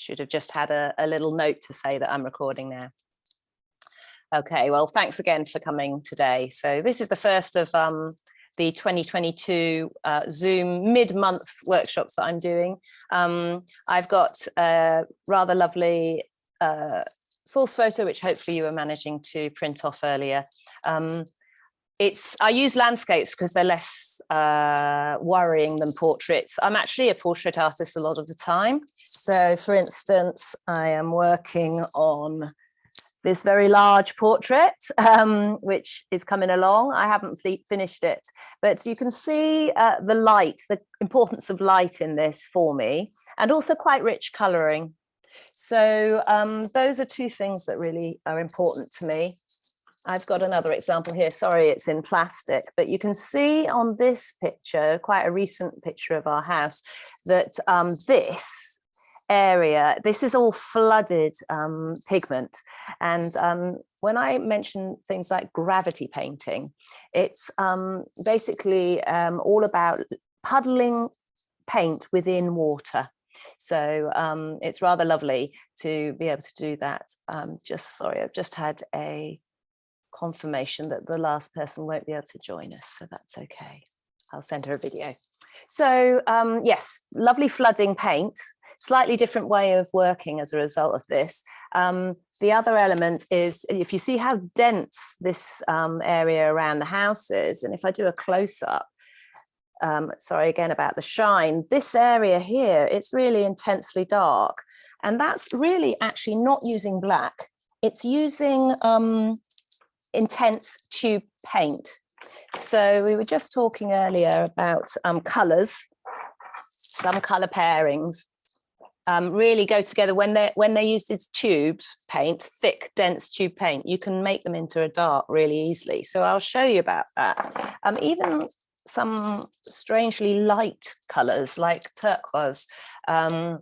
should have just had a little note to say that I'm recording now. Okay, well, thanks again for coming today. So this is the first of the 2022 Zoom mid-month workshops that I'm doing. I've got a rather lovely source photo, which hopefully you were managing to print off earlier. I use landscapes because they're less worrying than portraits. I'm actually a portrait artist a lot of the time. So for instance, I am working on this very large portrait, which is coming along. I haven't finished it, but you can see the light, the importance of light in this for me, and also quite rich colouring. So those are two things that really are important to me. I've got another example here. Sorry, it's in plastic, but you can see on this picture, quite a recent picture of our house, that this area, this is all flooded pigment. And when I mention things like gravity painting, it's basically all about puddling paint within water. So it's rather lovely to be able to do that. Sorry, I've just had a confirmation that the last person won't be able to join us, so that's okay. I'll send her a video. So yes, lovely flooding paint, slightly different way of working as a result of this. The other element is, if you see how dense this area around the house is, and if I do a close-up, sorry again about the shine, this area here, it's really intensely dark, and that's really actually not using black, it's using intense tube paint. So we were just talking earlier about colours. Some colour pairings really go together when they're used as tube paint, thick, dense tube paint. You can make them into a dark really easily. So I'll show you about that. Even some strangely light colours like turquoise can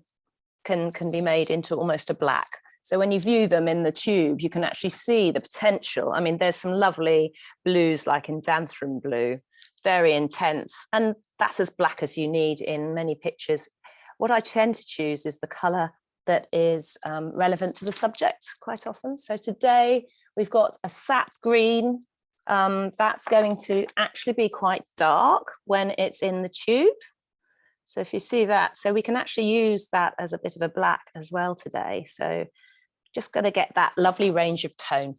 be made into almost a black. So when you view them in the tube, you can actually see the potential. I mean, there's some lovely blues like in Danthrum blue, very intense, and that's as black as you need in many pictures. What I tend to choose is the colour that is relevant to the subject quite often. So today we've got a sap green. That's going to actually be quite dark when it's in the tube. So if you see that, so we can actually use that as a bit of a black as well today. So just going to get that lovely range of tone.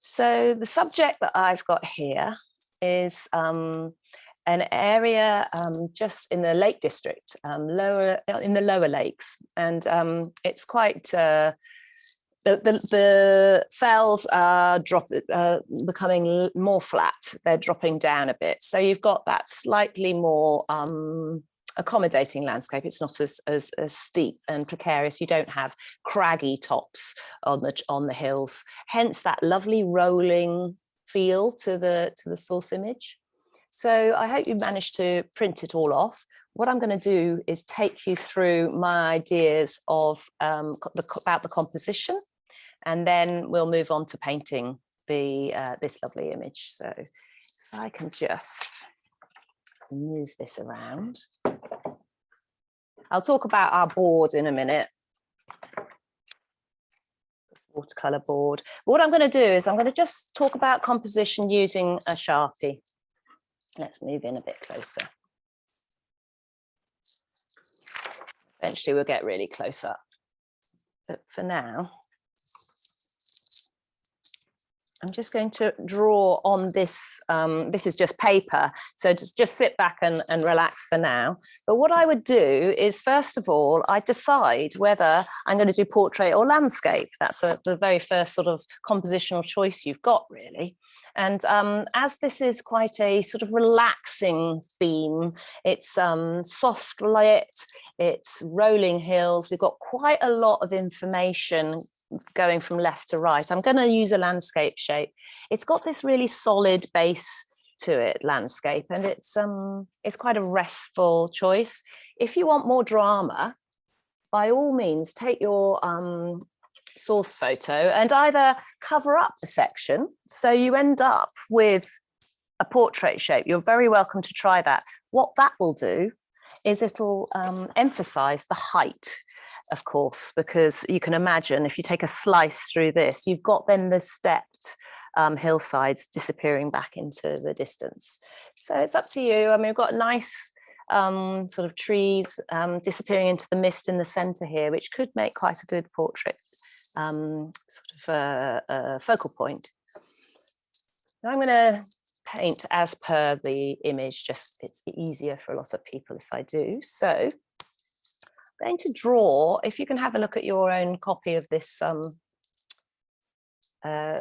So the subject that I've got here is an area just in the Lake District, in the lower lakes, and it's quite the fells are becoming more flat. They're dropping down a bit, so you've got that slightly more accommodating landscape. It's not as steep and precarious. You don't have craggy tops on the hills, hence that lovely rolling feel to the source image. So I hope you managed to print it all off. What I'm going to do is take you through my ideas of about the composition, and then we'll move on to painting this lovely image. So if I can just move this around. I'll talk about our board in a minute. This watercolour board. But what I'm going to do is I'm going to just talk about composition using a Sharpie. Let's move in a bit closer. Eventually we'll get really close up. But for now, I'm just going to draw on this. This is just paper, so just sit back and relax for now. But what I would do is, first of all, I decide whether I'm going to do portrait or landscape. That's the very first sort of compositional choice you've got, really. And as this is quite a sort of relaxing theme, it's soft lit, it's rolling hills, we've got quite a lot of information going from left to right. I'm going to use a landscape shape. It's got this really solid base to it, landscape, and it's quite a restful choice. If you want more drama, by all means take your source photo and either cover up the section so you end up with a portrait shape. You're very welcome to try that. What that will do is it'll emphasize the height of course, because you can imagine if you take a slice through this, you've got then the stepped hillsides disappearing back into the distance. So it's up to you. I mean, we've got nice sort of trees disappearing into the mist in the center here, which could make quite a good portrait sort of a focal point. Now I'm going to paint as per the image, just it's easier for a lot of people if I do. So I'm going to draw, if you can have a look at your own copy of this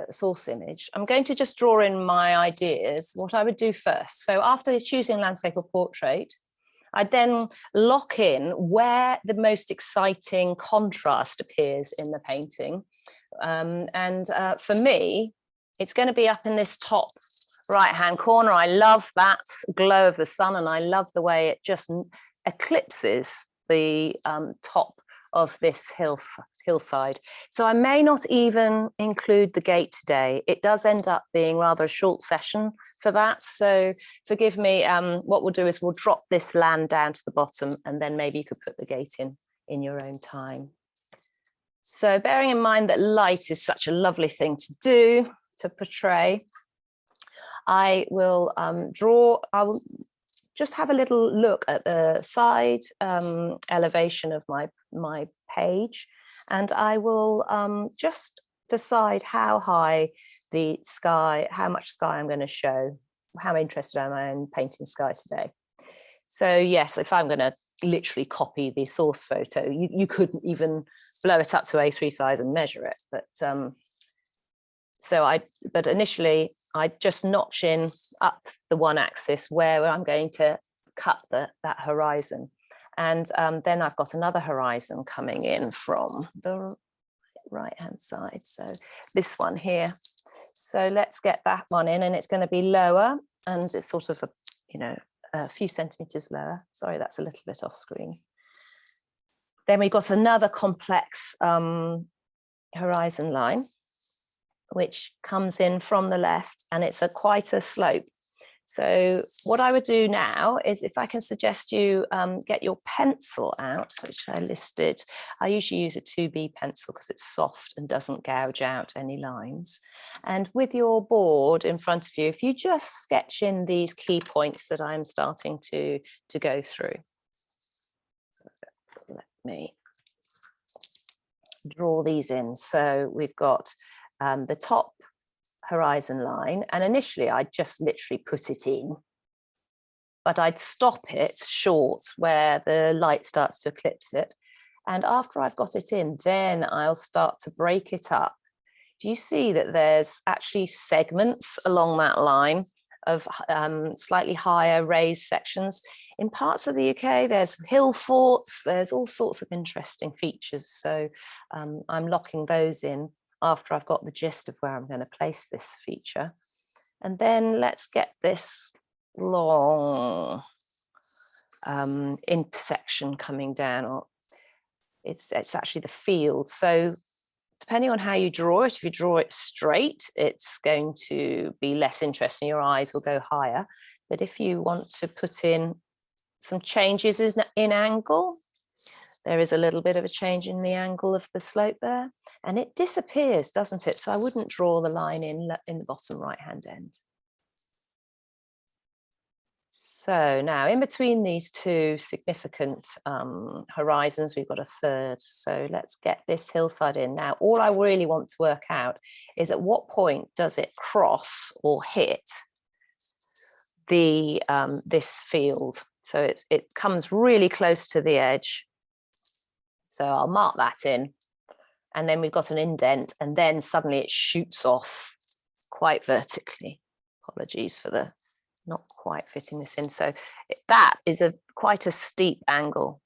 source image, I'm going to just draw in my ideas, what I would do first. So after choosing landscape or portrait, I then lock in where the most exciting contrast appears in the painting. For me, it's going to be up in this top right-hand corner. I love that glow of the sun, and I love the way it just eclipses the top of this hillside. So I may not even include the gate today. It does end up being rather a short session for that, so forgive me. What we'll do is we'll drop this land down to the bottom, and then maybe you could put the gate in your own time. So bearing in mind that light is such a lovely thing to do, to portray, I will I will just have a little look at the side elevation of my page, and I will just decide how high the sky, how much sky I'm going to show, how interested am I in painting sky today. So yes, if I'm going to literally copy the source photo, you couldn't even blow it up to A3 size and measure it. But initially I just notch in up the one axis where I'm going to cut that horizon. And then I've got another horizon coming in from the right hand side, so this one here. So let's get that one in, and it's going to be lower, and it's sort of a few centimeters lower. Sorry, that's a little bit off screen. Then we've got another complex horizon line which comes in from the left, and it's quite a slope. So what I would do now is, if I can suggest you get your pencil out, which I listed. I usually use a 2B pencil because it's soft and doesn't gouge out any lines. And with your board in front of you, if you just sketch in these key points that I'm starting to go through. Let me draw these in. So we've got the top horizon line, and initially I'd just literally put it in, but I'd stop it short where the light starts to eclipse it, and after I've got it in, then I'll start to break it up. Do you see that there's actually segments along that line of slightly higher raised sections? In parts of the UK there's hill forts, there's all sorts of interesting features, so I'm locking those in after I've got the gist of where I'm going to place this feature. And then let's get this long intersection coming down, or it's actually the field. So depending on how you draw it, if you draw it straight, it's going to be less interesting, your eyes will go higher. But if you want to put in some changes in angle, there is a little bit of a change in the angle of the slope there, and it disappears, doesn't it? So I wouldn't draw the line in the bottom right-hand end. So now in between these two significant horizons, we've got a third. So let's get this hillside in. Now, all I really want to work out is at what point does it cross or hit the this field. So it comes really close to the edge. So I'll mark that in, and then we've got an indent, and then suddenly it shoots off quite vertically. Apologies for the not quite fitting this in. So that is quite a steep angle.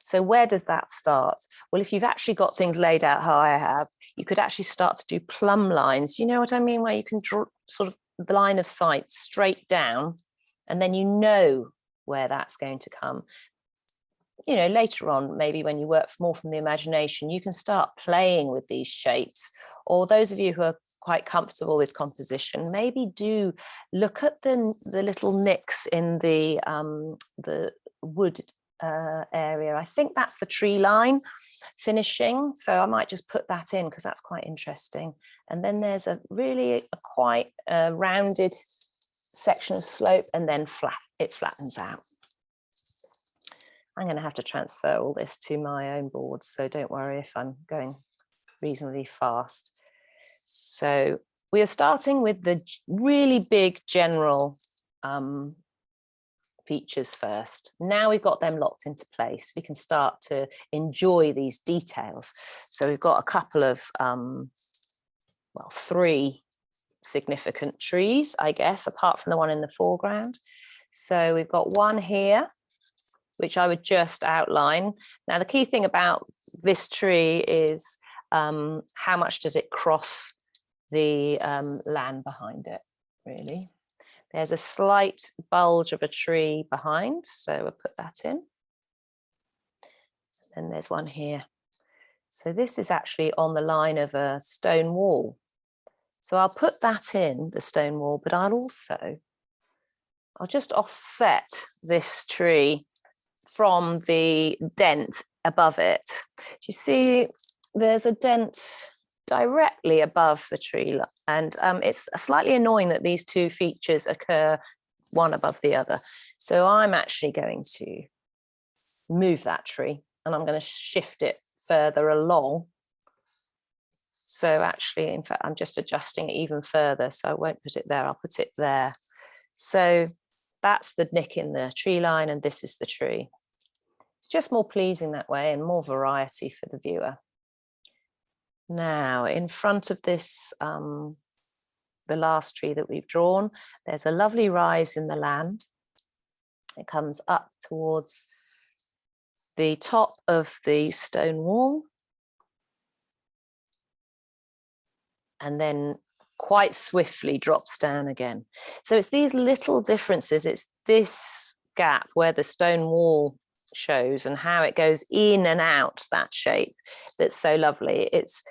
So where does that start? Well, if you've actually got things laid out how I have, you could actually start to do plumb lines. You know what I mean? Where you can draw sort of the line of sight straight down, and then you know where that's going to come. You know, later on, maybe when you work more from the imagination, you can start playing with these shapes. Or those of you who are quite comfortable with composition, maybe do look at the little nicks in the wood area. I think that's the tree line finishing, so I might just put that in because that's quite interesting. And then there's a really quite rounded section of slope, and then it flattens out. I'm going to have to transfer all this to my own board, so don't worry if I'm going reasonably fast. So we are starting with the really big general features first. Now we've got them locked into place, we can start to enjoy these details. So we've got a couple of, well, 3 significant trees, I guess, apart from the one in the foreground. So we've got one here, which I would just outline. Now, the key thing about this tree is how much does it cross the land behind it, really. There's a slight bulge of a tree behind, so we'll put that in. And there's one here. So this is actually on the line of a stone wall. So I'll put that in, the stone wall, but I'll just offset this tree from the dent above it. You see, there's a dent directly above the tree, and it's slightly annoying that these 2 features occur one above the other. So I'm actually going to move that tree, and I'm going to shift it further along. So actually, in fact, I'm just adjusting it even further, so I won't put it there, I'll put it there. So that's the nick in the tree line, and this is the tree. It's just more pleasing that way and more variety for the viewer. Now, in front of this, the last tree that we've drawn, there's a lovely rise in the land. It comes up towards the top of the stone wall, and then quite swiftly drops down again. So it's these little differences. It's this gap where the stone wall shows and how it goes in and out that shape that's so lovely. It's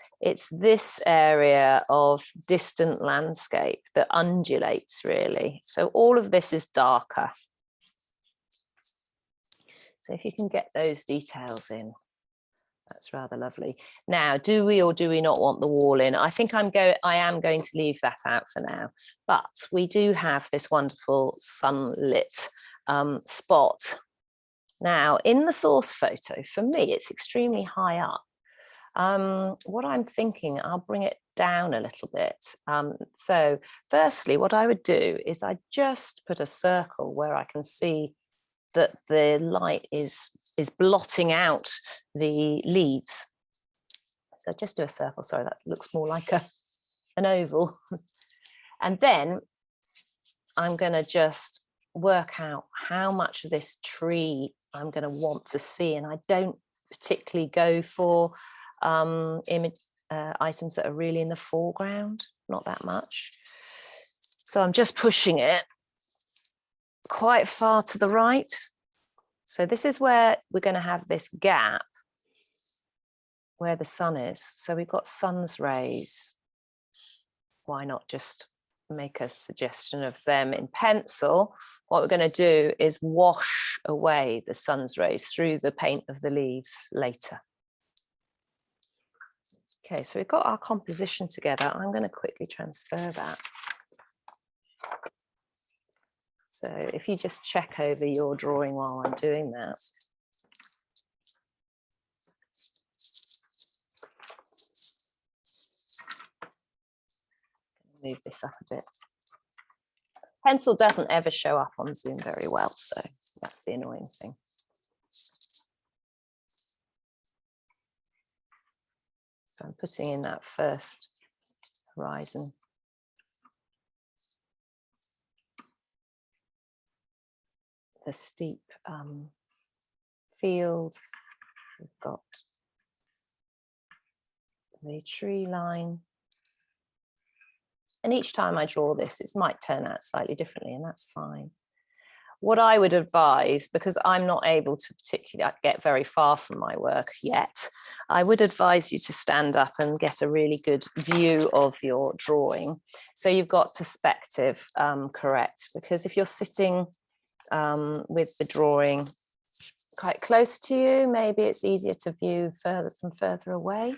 this area of distant landscape that undulates, really. So all of this is darker. So if you can get those details in, that's rather lovely. Now, do we or do we not want the wall in? I think I am going to leave that out for now, but we do have this wonderful sunlit spot. Now, in the source photo, for me, it's extremely high up. What I'm thinking, I'll bring it down a little bit. So firstly, what I would do is I just put a circle where I can see that the light is blotting out the leaves. So just do a circle. Sorry, that looks more like an oval. And then I'm going to just work out how much of this tree I'm going to want to see. And I don't particularly go for items that are really in the foreground, not that much. So I'm just pushing it quite far to the right. So this is where we're going to have this gap where the sun is. So we've got sun's rays. Why not just make a suggestion of them in pencil? What we're going to do is wash away the sun's rays through the paint of the leaves later. Okay, so we've got our composition together. I'm going to quickly transfer that. So if you just check over your drawing while I'm doing that. Move this up a bit. Pencil doesn't ever show up on Zoom very well, so that's the annoying thing. So I'm putting in that first horizon. The steep field, we've got the tree line. And each time I draw this, it might turn out slightly differently, and that's fine. What I would advise, because I'm not able to particularly get very far from my work yet, I would advise you to stand up and get a really good view of your drawing. So you've got perspective correct, because if you're sitting with the drawing quite close to you, maybe it's easier to view further away.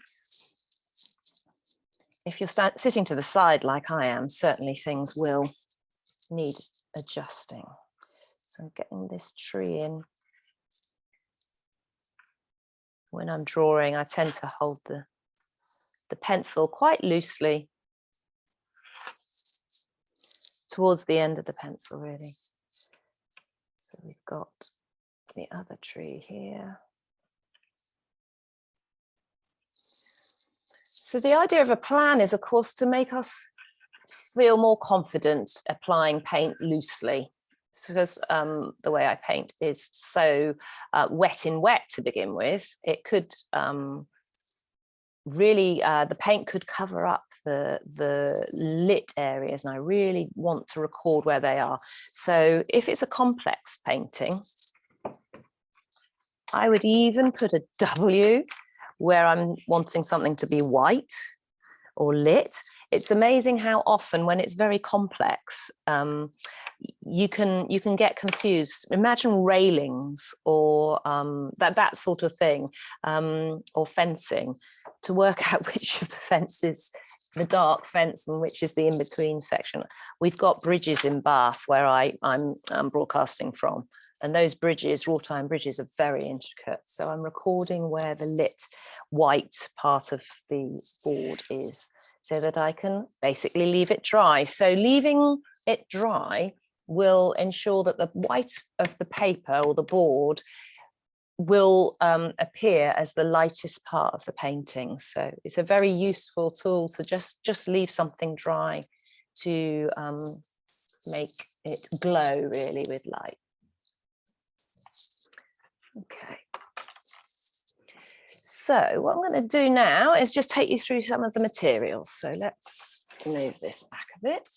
If you're sitting to the side like I am, certainly things will need adjusting. So I'm getting this tree in. When I'm drawing, I tend to hold the pencil quite loosely towards the end of the pencil, really. So we've got the other tree here. So the idea of a plan is, of course, to make us feel more confident applying paint loosely. Because the way I paint is so wet in wet to begin with, it could really, the paint could cover up the lit areas, and I really want to record where they are. So if it's a complex painting, I would even put a W where I'm wanting something to be white or lit. It's amazing how often when it's very complex, you can get confused. Imagine railings or that sort of thing, or fencing, to work out which of the fences, the dark fence, and which is the in-between section. We've got bridges in Bath where I'm broadcasting from, and those bridges, wrought iron bridges, are very intricate. So I'm recording where the lit white part of the board is, so that I can basically leave it dry. So leaving it dry will ensure that the white of the paper or the board will appear as the lightest part of the painting. So it's a very useful tool to just leave something dry to make it glow really with light. Okay. So what I'm going to do now is just take you through some of the materials. So let's move this back a bit.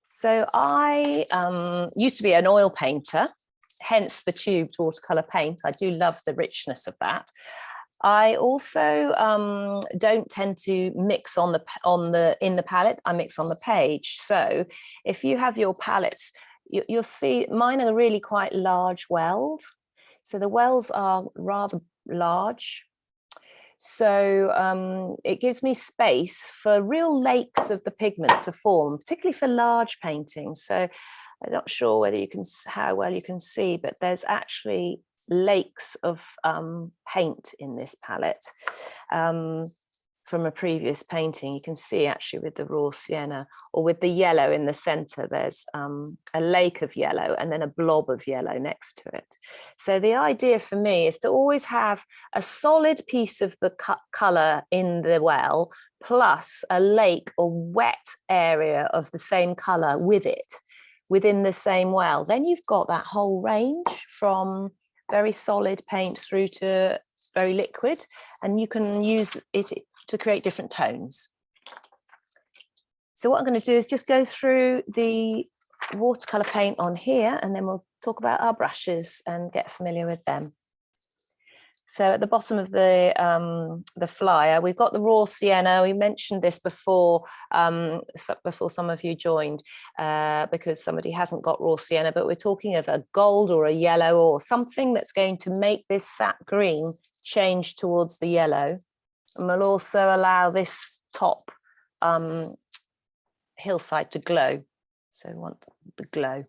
So I used to be an oil painter, hence the tubed watercolour paint. I do love the richness of that. I also don't tend to mix in the palette. I mix on the page. So if you have your palettes, you'll see mine are really quite large weld. So the wells are rather large. So it gives me space for real lakes of the pigment to form, particularly for large paintings. So I'm not sure whether how well you can see, but there's actually lakes of paint in this palette. From a previous painting, you can see actually with the raw sienna, or with the yellow in the center, there's a lake of yellow and then a blob of yellow next to it. So the idea for me is to always have a solid piece of the color in the well, plus a lake or wet area of the same color with it within the same well. Then you've got that whole range from very solid paint through to very liquid, and you can use it to create different tones. So what I'm going to do is just go through the watercolor paint on here, and then we'll talk about our brushes and get familiar with them. So at the bottom of the flyer, we've got the raw sienna. We mentioned this before some of you joined, because somebody hasn't got raw sienna, but we're talking of a gold or a yellow or something that's going to make this sap green change towards the yellow. And we'll also allow this top hillside to glow. So we want the glow.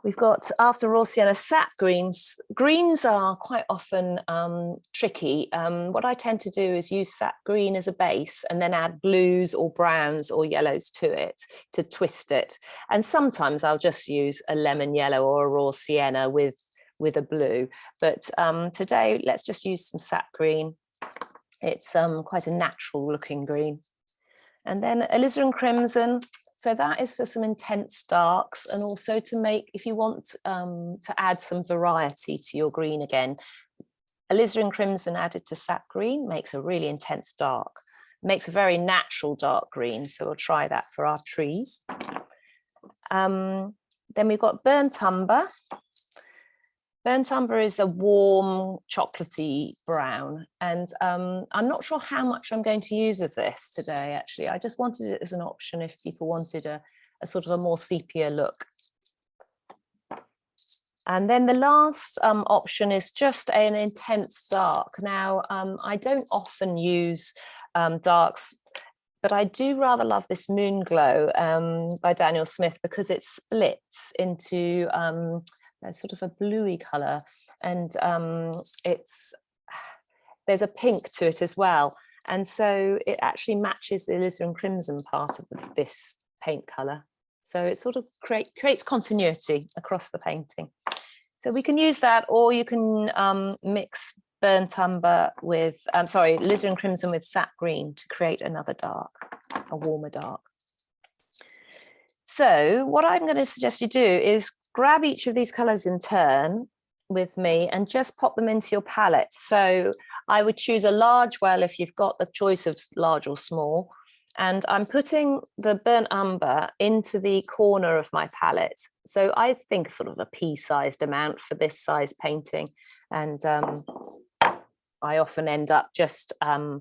We've got, after raw sienna, sap greens. Greens are quite often tricky. What I tend to do is use sap green as a base and then add blues or browns or yellows to it to twist it. And sometimes I'll just use a lemon yellow or a raw sienna with a blue. But today, let's just use some sap green. It's quite a natural looking green. And then alizarin crimson. So that is for some intense darks, and also to make, if you want to add some variety to your green again, alizarin crimson added to sap green makes a really intense dark, makes a very natural dark green. So we'll try that for our trees. Then we've got burnt umber. Burnt umber is a warm chocolatey brown, and I'm not sure how much I'm going to use of this today, actually. I just wanted it as an option if people wanted a sort of a more sepia look. And then the last option is just an intense dark. Now, I don't often use darks, but I do rather love this Moon Glow by Daniel Smith, because it splits into a sort of a bluey colour, and there's a pink to it as well. And so it actually matches the alizarin crimson part of this paint colour. So it sort of creates continuity across the painting. So we can use that, or you can mix burnt umber with, alizarin crimson with sap green to create another dark, a warmer dark. So what I'm going to suggest you do is grab each of these colours in turn with me and just pop them into your palette. So I would choose a large well if you've got the choice of large or small. And I'm putting the burnt umber into the corner of my palette. So I think sort of a pea-sized amount for this size painting. And I often end up just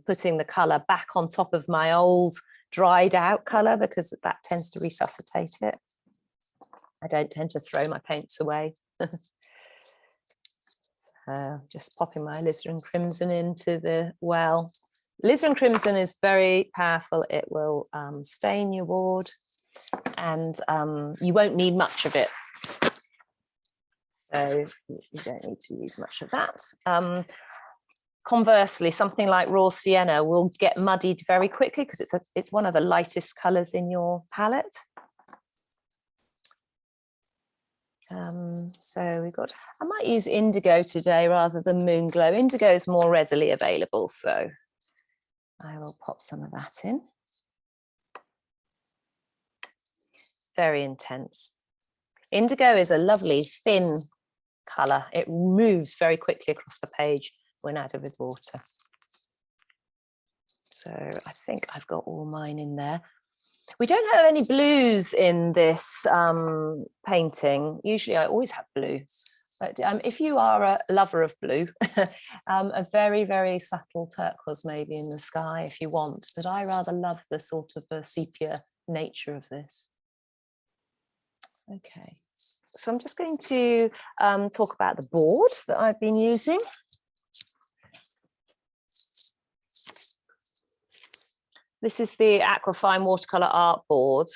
putting the colour back on top of my old dried out colour, because that tends to resuscitate it. I don't tend to throw my paints away. So just popping my alizarin crimson into the well. Alizarin crimson is very powerful. It will stain your board, and you won't need much of it. So you don't need to use much of that. Conversely, something like raw sienna will get muddied very quickly because it's one of the lightest colours in your palette. So we've got, I might use indigo today rather than Moon Glow. Indigo is more readily available, so I will pop some of that in. It's very intense. Indigo is a lovely thin colour. It moves very quickly across the page when added with water. So I think I've got all mine in there. We don't have any blues in this painting. Usually I always have blue. But if you are a lover of blue, a very, very subtle turquoise maybe in the sky if you want. But I rather love the sort of a sepia nature of this. Okay, so I'm just going to talk about the board that I've been using. This is the Aquafine watercolour art board.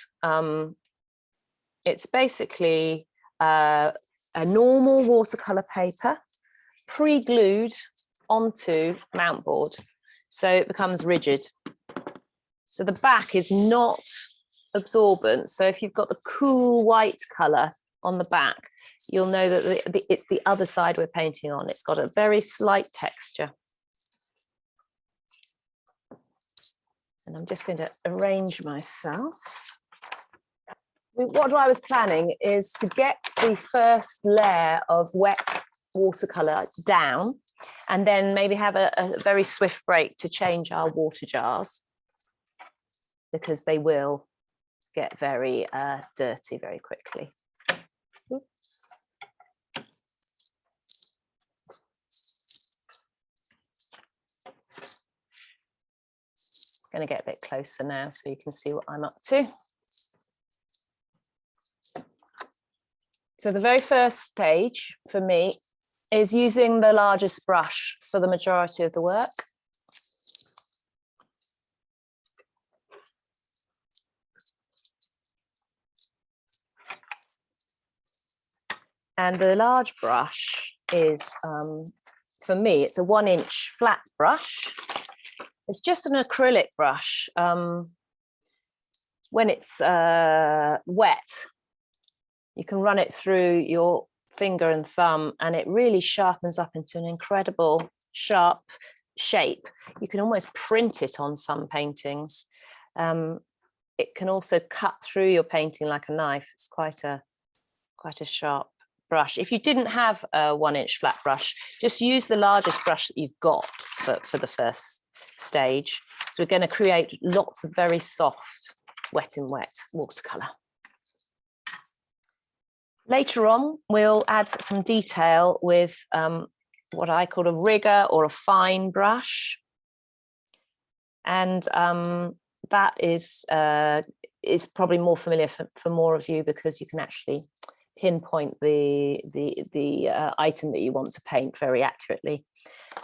It's basically a normal watercolour paper pre-glued onto mount board, so it becomes rigid. So the back is not absorbent. So if you've got the cool white colour on the back, you'll know that it's the other side we're painting on. It's got a very slight texture. And I'm just going to arrange myself. What I was planning is to get the first layer of wet watercolour down, and then maybe have a very swift break to change our water jars, because they will get very dirty very quickly. Oops. Going to get a bit closer now so you can see what I'm up to. So the very first stage for me is using the largest brush for the majority of the work. And the large brush is, for me, it's a 1-inch flat brush. It's just an acrylic brush. When it's wet, you can run it through your finger and thumb, and it really sharpens up into an incredible sharp shape. You can almost print it on some paintings. It can also cut through your painting like a knife. It's quite a sharp brush. If you didn't have a 1-inch flat brush, just use the largest brush that you've got for the first stage. So we're going to create lots of very soft wet in wet watercolour. Later on, we'll add some detail with what I call a rigger or a fine brush. And that is probably more familiar for more of you, because you can actually pinpoint the item that you want to paint very accurately.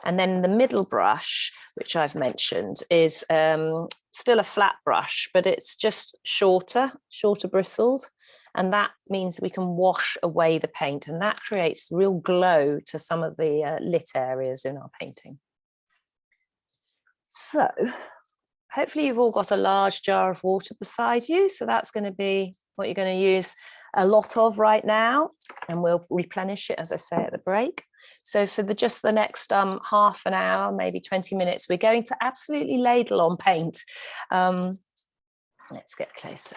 And then the middle brush, which I've mentioned, is still a flat brush, but it's just shorter bristled. And that means we can wash away the paint, and that creates real glow to some of the lit areas in our painting. So hopefully you've all got a large jar of water beside you. So that's going to be what you're going to use a lot of right now, and we'll replenish it, as I say, at the break. So for just the next half an hour, maybe 20 minutes, we're going to absolutely ladle on paint. Let's get closer.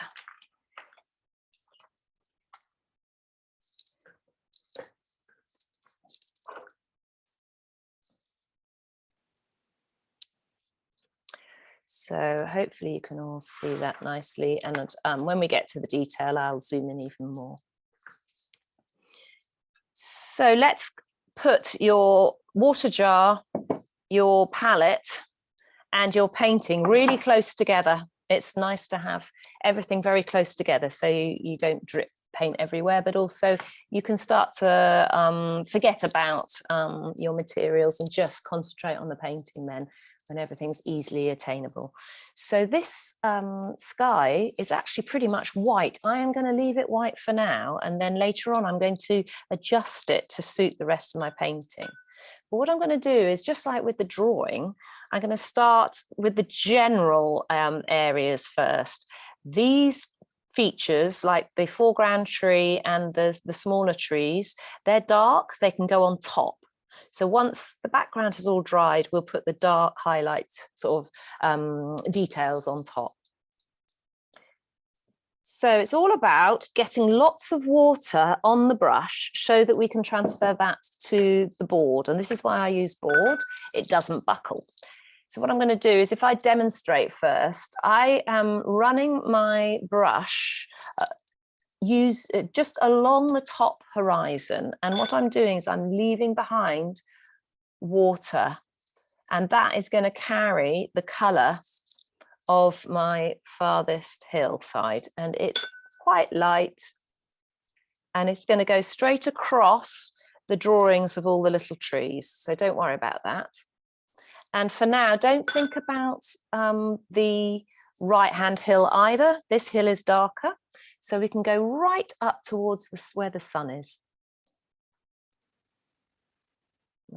So hopefully you can all see that nicely. And when we get to the detail, I'll zoom in even more. So let's put your water jar, your palette, and your painting really close together. It's nice to have everything very close together so you don't drip paint everywhere, but also you can start to forget about your materials and just concentrate on the painting then, when everything's easily attainable. So this sky is actually pretty much white. I am going to leave it white for now, and then later on I'm going to adjust it to suit the rest of my painting. But what I'm going to do is, just like with the drawing, I'm going to start with the general areas first. These features, like the foreground tree and the smaller trees, they're dark, they can go on top. So once the background has all dried, we'll put the dark highlights sort of details on top. So it's all about getting lots of water on the brush so that we can transfer that to the board. And this is why I use board. It doesn't buckle. So what I'm going to do is, if I demonstrate first, I am running my brush use it just along the top horizon, and what I'm doing is I'm leaving behind water, and that is going to carry the color of my farthest hillside, and it's quite light, and it's going to go straight across the drawings of all the little trees, so don't worry about that. And for now, don't think about the right hand hill either. This hill is darker, so we can go right up towards where the sun is.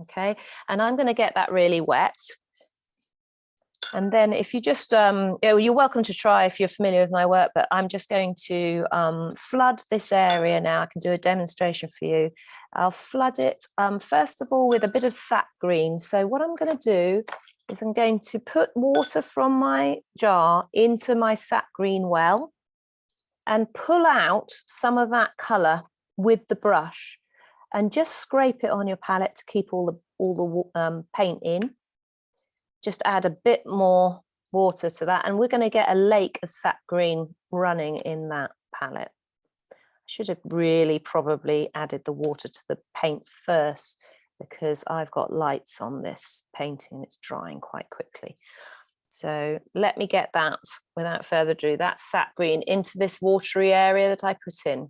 Okay, and I'm going to get that really wet. And then if you just, you're welcome to try if you're familiar with my work, but I'm just going to flood this area now. I can do a demonstration for you. I'll flood it, first of all, with a bit of sap green. So what I'm going to do is I'm going to put water from my jar into my sap green well and pull out some of that colour with the brush, and just scrape it on your palette to keep all the paint in. Just add a bit more water to that, and we're going to get a lake of sap green running in that palette. I should have really probably added the water to the paint first, because I've got lights on this painting, it's drying quite quickly. So let me get that, without further ado, that sap green into this watery area that I put in.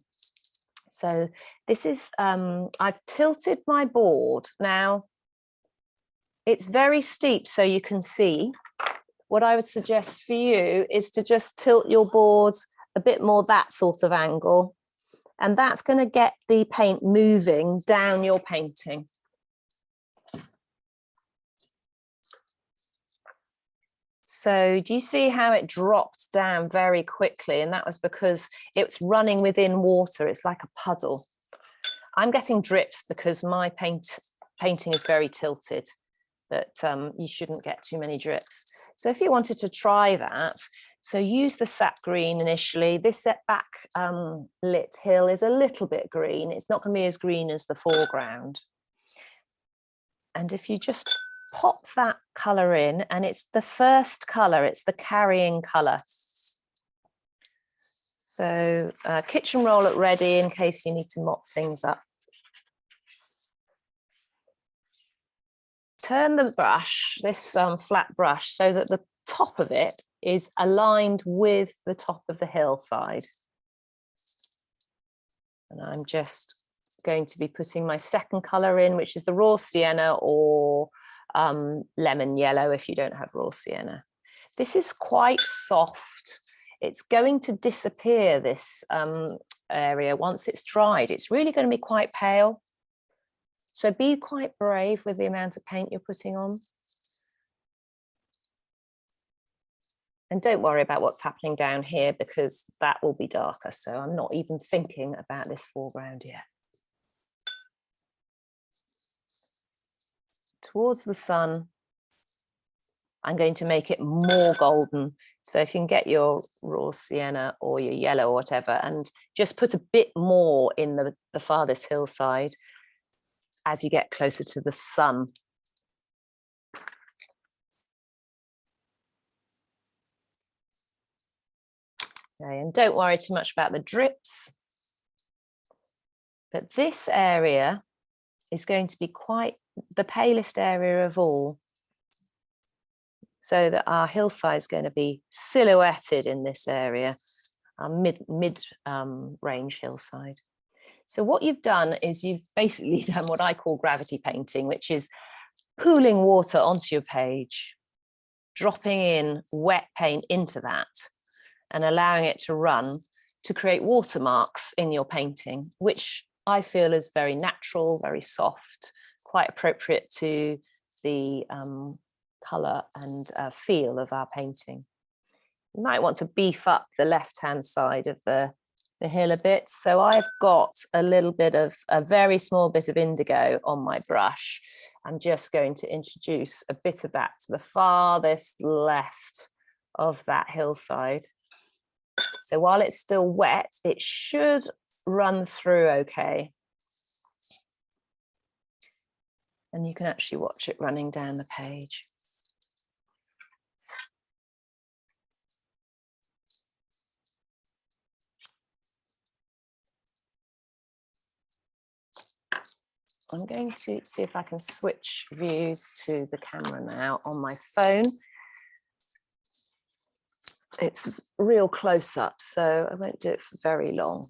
So this is, I've tilted my board. Now, it's very steep, so you can see. What I would suggest for you is to just tilt your board a bit more that sort of angle, and that's going to get the paint moving down your painting. So do you see how it dropped down very quickly? And that was because it's running within water. It's like a puddle. I'm getting drips because my painting is very tilted, but you shouldn't get too many drips. So if you wanted to try that, so use the sap green initially. This back lit hill is a little bit green. It's not going to be as green as the foreground. And if you just pop that colour in, and it's the first colour, it's the carrying colour. So kitchen roll it ready in case you need to mop things up. Turn the brush, this flat brush, so that the top of it is aligned with the top of the hillside. And I'm just going to be putting my second colour in, which is the raw sienna or lemon yellow if you don't have raw sienna. This is quite soft. It's going to disappear, this area, once it's dried. It's really going to be quite pale. So be quite brave with the amount of paint you're putting on. And don't worry about what's happening down here because that will be darker. So I'm not even thinking about this foreground yet. Towards the sun, I'm going to make it more golden. So if you can get your raw sienna or your yellow or whatever, and just put a bit more in the farthest hillside as you get closer to the sun. Okay, and don't worry too much about the drips. But this area is going to be quite the palest area of all, so that our hillside is going to be silhouetted in this area, our mid-range hillside. So what you've done is you've basically done what I call gravity painting, which is pooling water onto your page, dropping in wet paint into that and allowing it to run to create watermarks in your painting, which I feel is very natural, very soft, quite appropriate to the colour and feel of our painting. You might want to beef up the left-hand side of the hill a bit. So I've got a little bit of a very small bit of indigo on my brush. I'm just going to introduce a bit of that to the farthest left of that hillside. So while it's still wet, it should run through okay. And you can actually watch it running down the page. I'm going to see if I can switch views to the camera now on my phone. It's real close up, so I won't do it for very long.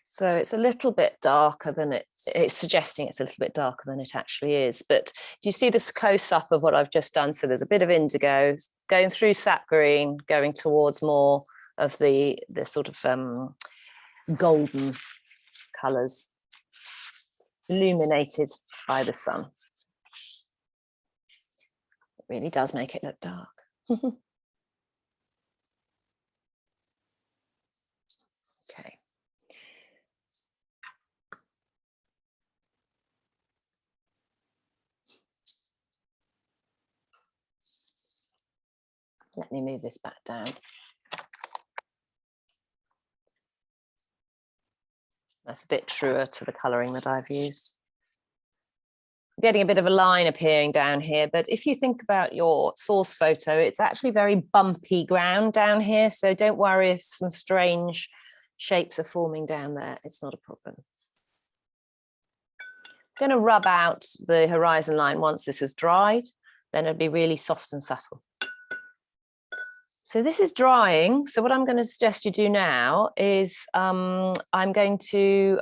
So it's a little bit darker than it's suggesting it's a little bit darker than it actually is. But do you see this close up of what I've just done? So there's a bit of indigo going through sap green, going towards more of the sort of golden colours, illuminated by the sun. It really does make it look dark. Okay. Let me move this back down. That's a bit truer to the colouring that I've used. I'm getting a bit of a line appearing down here, but if you think about your source photo, it's actually very bumpy ground down here. So don't worry if some strange shapes are forming down there. It's not a problem. I'm going to rub out the horizon line once this is dried, then it'll be really soft and subtle. So this is drying. So what I'm going to suggest you do now is I'm going to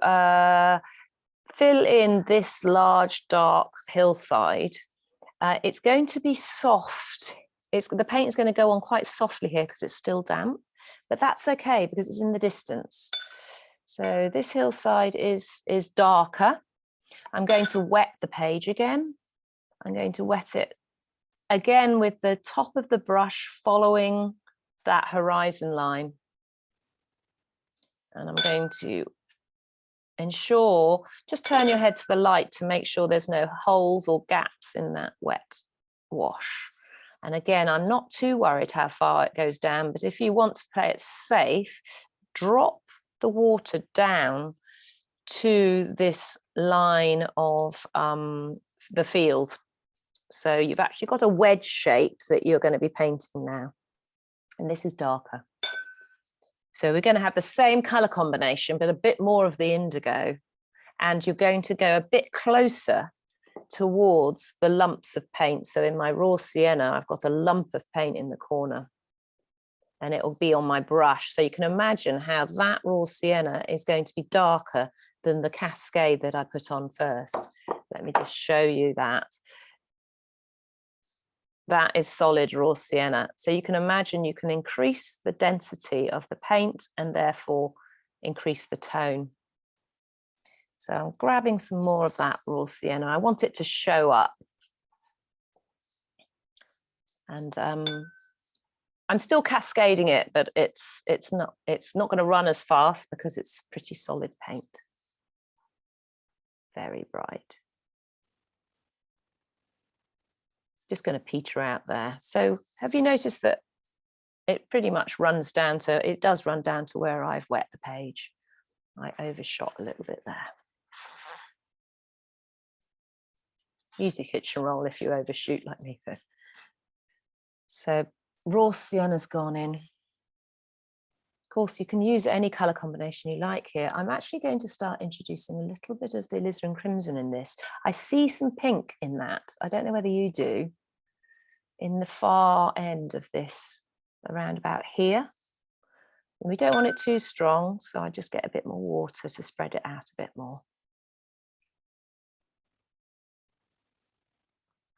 fill in this large dark hillside. It's going to be soft. The paint is going to go on quite softly here because it's still damp, but that's okay because it's in the distance. So this hillside is darker. I'm going to wet the page again. I'm going to wet it again with the top of the brush following that horizon line. And I'm going to ensure, just turn your head to the light to make sure there's no holes or gaps in that wet wash. And again, I'm not too worried how far it goes down, but if you want to play it safe, drop the water down to this line of the field. So you've actually got a wedge shape that you're going to be painting now. And this is darker. So we're going to have the same colour combination, but a bit more of the indigo. And you're going to go a bit closer towards the lumps of paint. So in my raw sienna, I've got a lump of paint in the corner and it will be on my brush. So you can imagine how that raw sienna is going to be darker than the cascade that I put on first. Let me just show you that. That is solid raw sienna. So you can imagine you can increase the density of the paint and therefore increase the tone. So I'm grabbing some more of that raw sienna. I want it to show up. And I'm still cascading it, but it's not going to run as fast because it's pretty solid paint. Very bright. It's just going to peter out there. So have you noticed that it pretty much runs down to, it does run down to where I've wet the page. I overshot a little bit there. Use your kitchen roll if you overshoot like me. So raw sienna's gone in. Of course, you can use any colour combination you like here. I'm actually going to start introducing a little bit of the alizarin crimson in this. I see some pink in that. I don't know whether you do. In the far end of this, around about here. And we don't want it too strong, so I just get a bit more water to spread it out a bit more.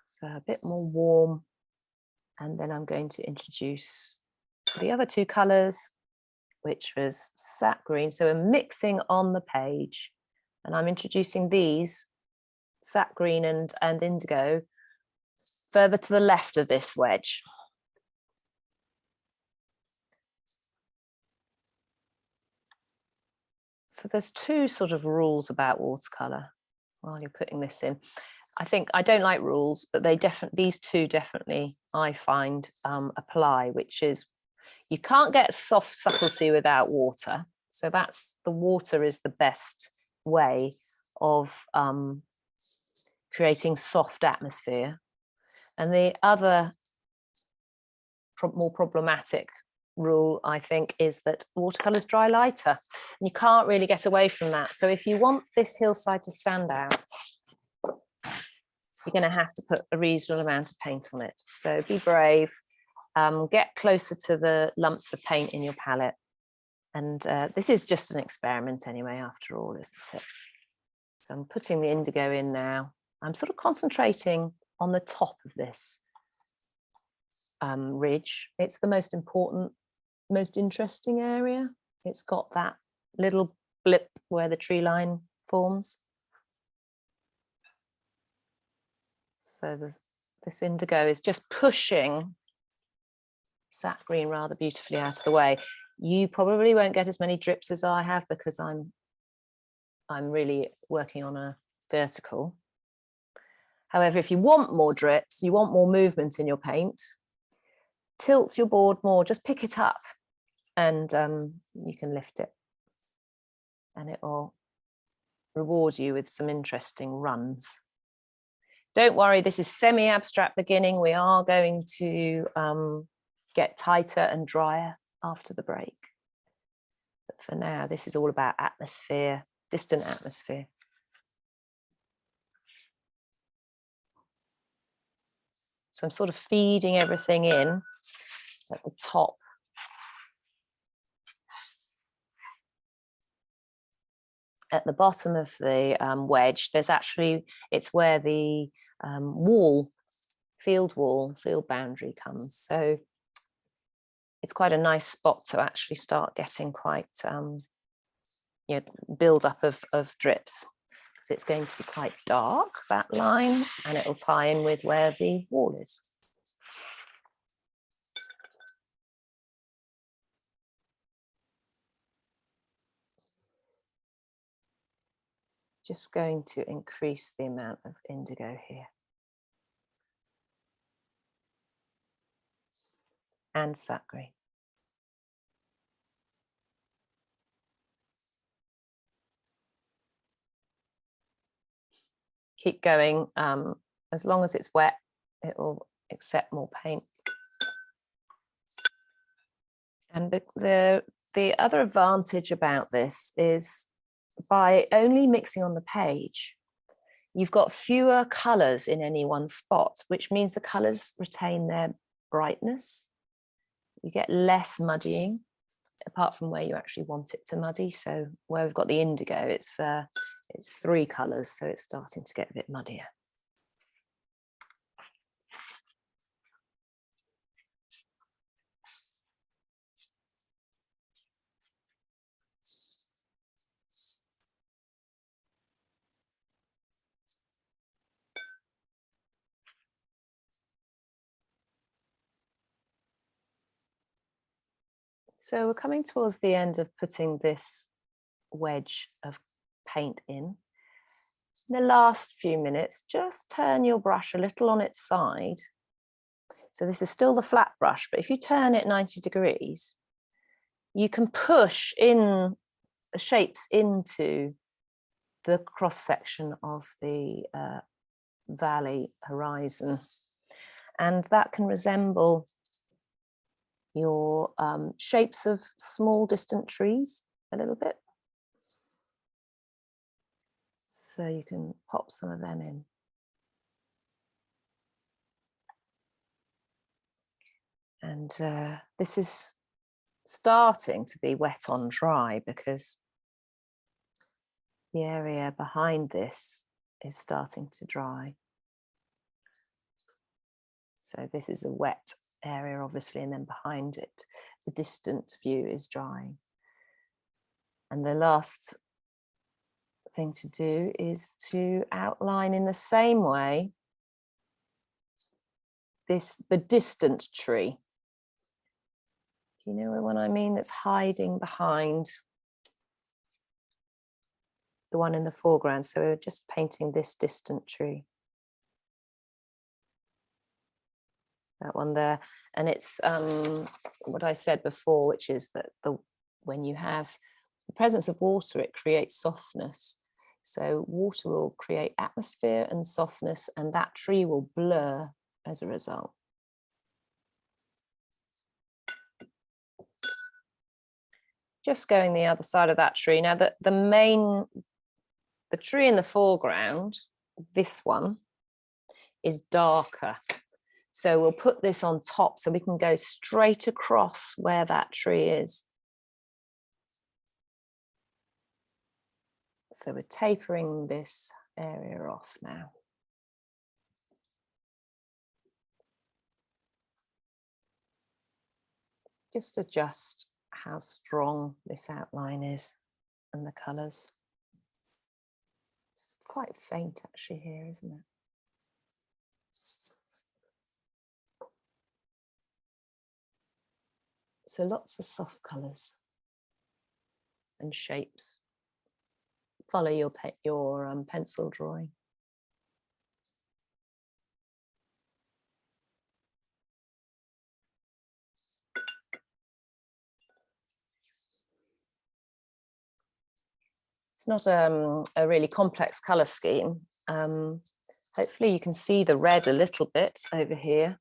So a bit more warm, and then I'm going to introduce the other two colours, which was sap green. So we're mixing on the page, and I'm introducing these, sap green and indigo, further to the left of this wedge. So there's two sort of rules about watercolour while you're putting this in. I don't like rules, but these two definitely I find apply, which is you can't get soft subtlety without water. So the water is the best way of creating soft atmosphere. And the other more problematic rule, I think, is that watercolours dry lighter. And you can't really get away from that. So if you want this hillside to stand out, you're going to have to put a reasonable amount of paint on it. So be brave, get closer to the lumps of paint in your palette. And this is just an experiment anyway, after all, isn't it? So I'm putting the indigo in now. I'm sort of concentrating on the top of this ridge. It's the most important, most interesting area. It's got that little blip where the tree line forms. So this indigo is just pushing sap green rather beautifully out of the way. You probably won't get as many drips as I have because I'm really working on a vertical. However, if you want more drips, you want more movement in your paint, tilt your board more, just pick it up and you can lift it and it will reward you with some interesting runs. Don't worry, this is semi-abstract beginning. We are going to get tighter and drier after the break. But for now, this is all about atmosphere, distant atmosphere. So I'm sort of feeding everything in at the top. At the bottom of the wedge, there's actually, it's where the field boundary comes. So it's quite a nice spot to actually start getting quite, build up of drips. So it's going to be quite dark, that line, and it will tie in with where the wall is. Just going to increase the amount of indigo here. And sap green. Keep going. As long as it's wet, it will accept more paint. And the other advantage about this is by only mixing on the page, you've got fewer colours in any one spot, which means the colours retain their brightness. You get less muddying, apart from where you actually want it to muddy. So where we've got the indigo, it's 3 colours, so it's starting to get a bit muddier. So we're coming towards the end of putting this wedge of paint in. In the last few minutes, just turn your brush a little on its side. So this is still the flat brush, but if you turn it 90 degrees, you can push in the shapes into the cross section of the valley horizon. And that can resemble your shapes of small distant trees a little bit. So you can pop some of them in. And this is starting to be wet on dry because the area behind this is starting to dry. So this is a wet area, obviously, and then behind it, the distant view is drying. And the last thing to do is to outline in the same way the distant tree. Do you know what I mean? That's hiding behind the one in the foreground. So we're just painting this distant tree. That one there. And it's what I said before, which is that when you have the presence of water, it creates softness. So water will create atmosphere and softness, and that tree will blur as a result. Just going the other side of that tree. Now the tree in the foreground, this one, is darker. So we'll put this on top so we can go straight across where that tree is. So we're tapering this area off now. Just adjust how strong this outline is and the colours. It's quite faint actually here, isn't it? So lots of soft colours and shapes. Follow your pencil drawing. It's not a really complex colour scheme. Hopefully you can see the red a little bit over here.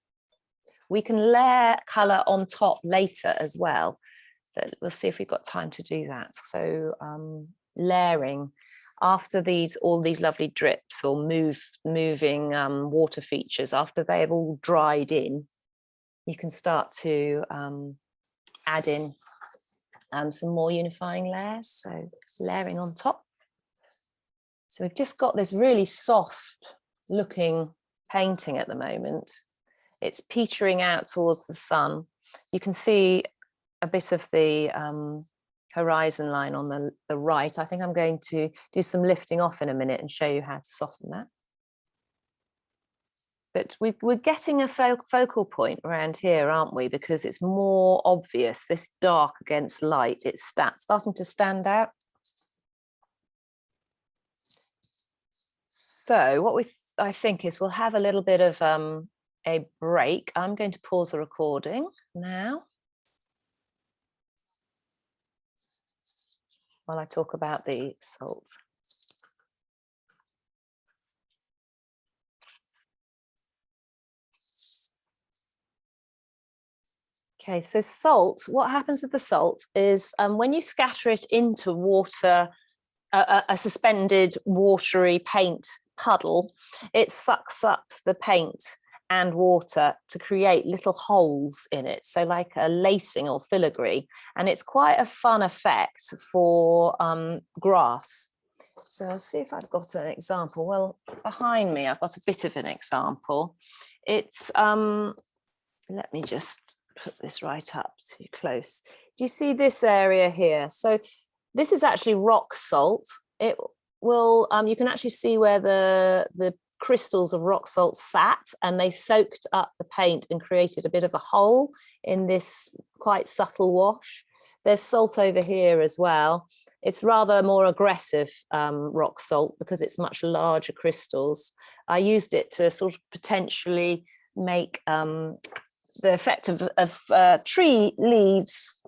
We can layer colour on top later as well, but we'll see if we've got time to do that. So layering after all these lovely drips or moving water features, after they have all dried in, you can start to add in some more unifying layers. So layering on top. So we've just got this really soft looking painting at the moment. It's petering out towards the sun. You can see a bit of the horizon line on the right. I think I'm going to do some lifting off in a minute and show you how to soften that. But we're getting a focal point around here, aren't we? Because it's more obvious, this dark against light, it's starting to stand out. So what I think is we'll have a little bit of a break. I'm going to pause the recording now while I talk about the salt. Okay, so salt, what happens with the salt is when you scatter it into water, a suspended watery paint puddle, it sucks up the paint and water to create little holes in it, so like a lacing or filigree, and it's quite a fun effect for grass. So I'll see if I've got an example. Well, behind me I've got a bit of an example. It's let me just put this right up too close. Do you see this area here? So this is actually rock salt. It will you can actually see where the crystals of rock salt sat, and they soaked up the paint and created a bit of a hole in this quite subtle wash. There's salt over here as well. It's rather more aggressive rock salt because it's much larger crystals. I used it to sort of potentially make the effect of tree leaves.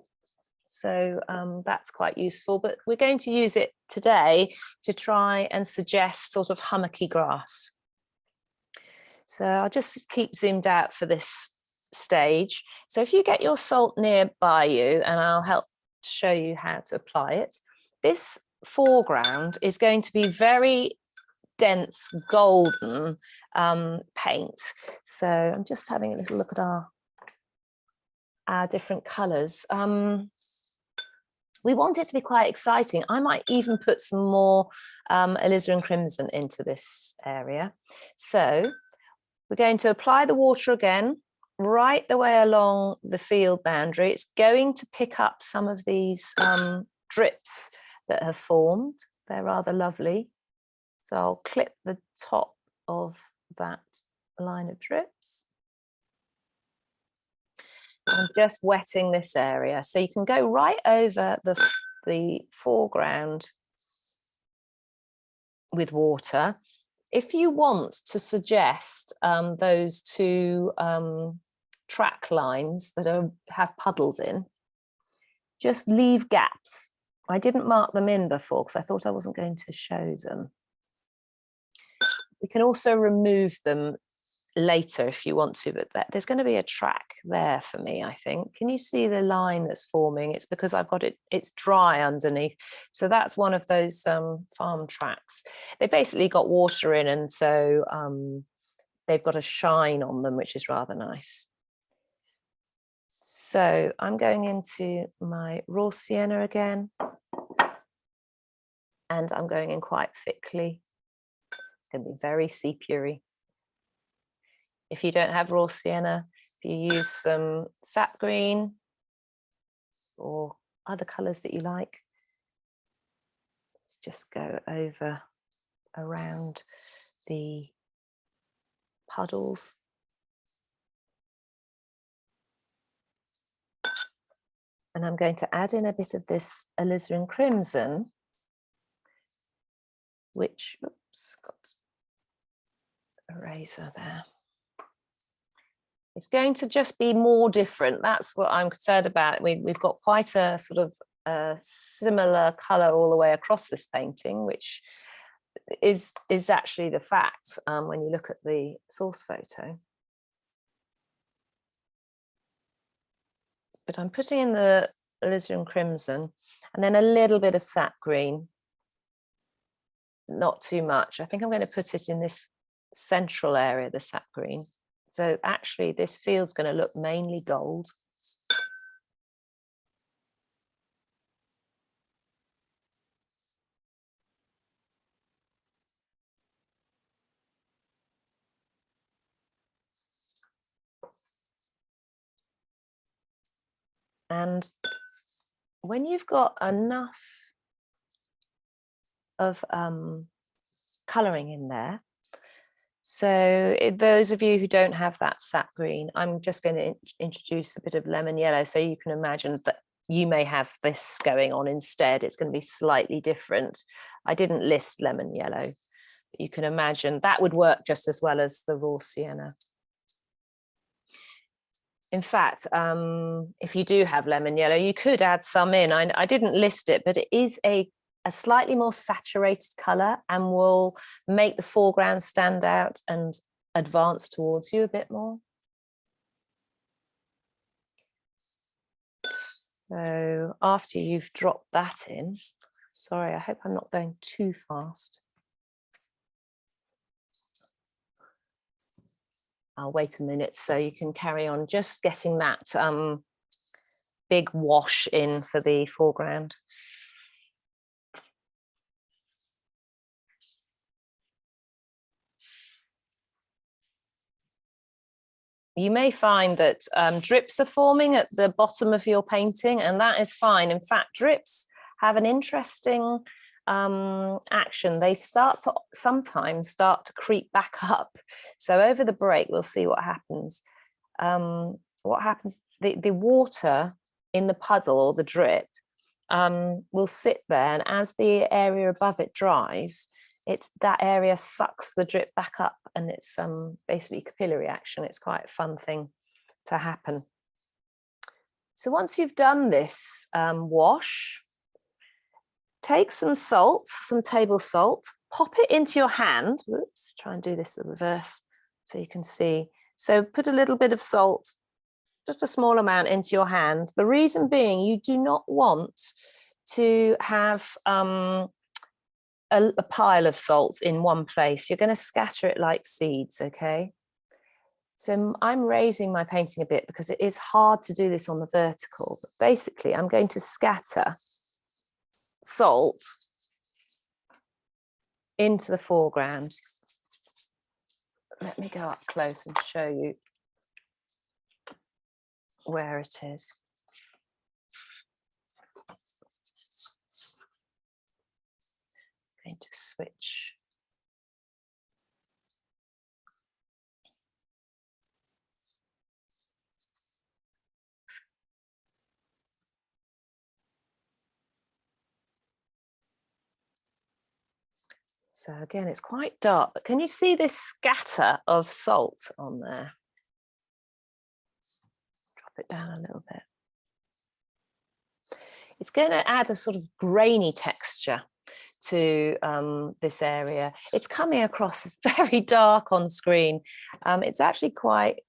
So that's quite useful, but we're going to use it today to try and suggest sort of hummocky grass. So I'll just keep zoomed out for this stage. So if you get your salt nearby you, and I'll help show you how to apply it, this foreground is going to be very dense golden paint. So I'm just having a little look at our different colours. We want it to be quite exciting. I might even put some more alizarin crimson into this area. So we're going to apply the water again, right the way along the field boundary. It's going to pick up some of these drips that have formed. They're rather lovely. So I'll clip the top of that line of drips. I'm just wetting this area. So you can go right over the foreground with water. If you want to suggest those two track lines that have puddles in, just leave gaps. I didn't mark them in before because I thought I wasn't going to show them. We can also remove them later if you want to, but there's going to be a track there for me, I think. Can you see the line that's forming? It's because I've got it's dry underneath. So that's one of those farm tracks. They basically got water in, and so they've got a shine on them, which is rather nice. So I'm going into my raw sienna again, and I'm going in quite thickly. It's going to be very sepia-y. If you don't have raw sienna, if you use some sap green or other colours that you like, let's just go over around the puddles. And I'm going to add in a bit of this alizarin crimson, which, oops, got a razor there. It's going to just be more different. That's what I'm concerned about. We've got quite a sort of similar colour all the way across this painting, which is actually the fact when you look at the source photo. But I'm putting in the alizarin crimson and then a little bit of sap green. Not too much. I think I'm going to put it in this central area, the sap green. So actually this field's going to look mainly gold. And when you've got enough of colouring in there, so those of you who don't have that sap green, I'm just going to introduce a bit of lemon yellow, so you can imagine that you may have this going on instead. It's going to be slightly different. I didn't list lemon yellow, but you can imagine that would work just as well as the raw sienna. In fact, if you do have lemon yellow, you could add some in. I didn't list it, but it is a slightly more saturated colour and will make the foreground stand out and advance towards you a bit more. So after you've dropped that in, sorry, I hope I'm not going too fast. I'll wait a minute so you can carry on just getting that big wash in for the foreground. You may find that drips are forming at the bottom of your painting, and that is fine. In fact, drips have an interesting action. They sometimes start to creep back up. So over the break, we'll see what happens. The water in the puddle or the drip will sit there, and as the area above it dries, that area sucks the drip back up, and it's basically capillary action. It's quite a fun thing to happen. So once you've done this wash, take some salt, some table salt, pop it into your hand. Whoops, try and do this in reverse so you can see. So put a little bit of salt, just a small amount, into your hand. The reason being, you do not want to have a pile of salt in one place. You're going to scatter it like seeds, okay? So I'm raising my painting a bit because it is hard to do this on the vertical. But basically, I'm going to scatter salt into the foreground. Let me go up close and show you where it is. Going to switch. So again, it's quite dark, but can you see this scatter of salt on there? Drop it down a little bit. It's going to add a sort of grainy texture to this area. It's coming across as very dark on screen. It's actually quite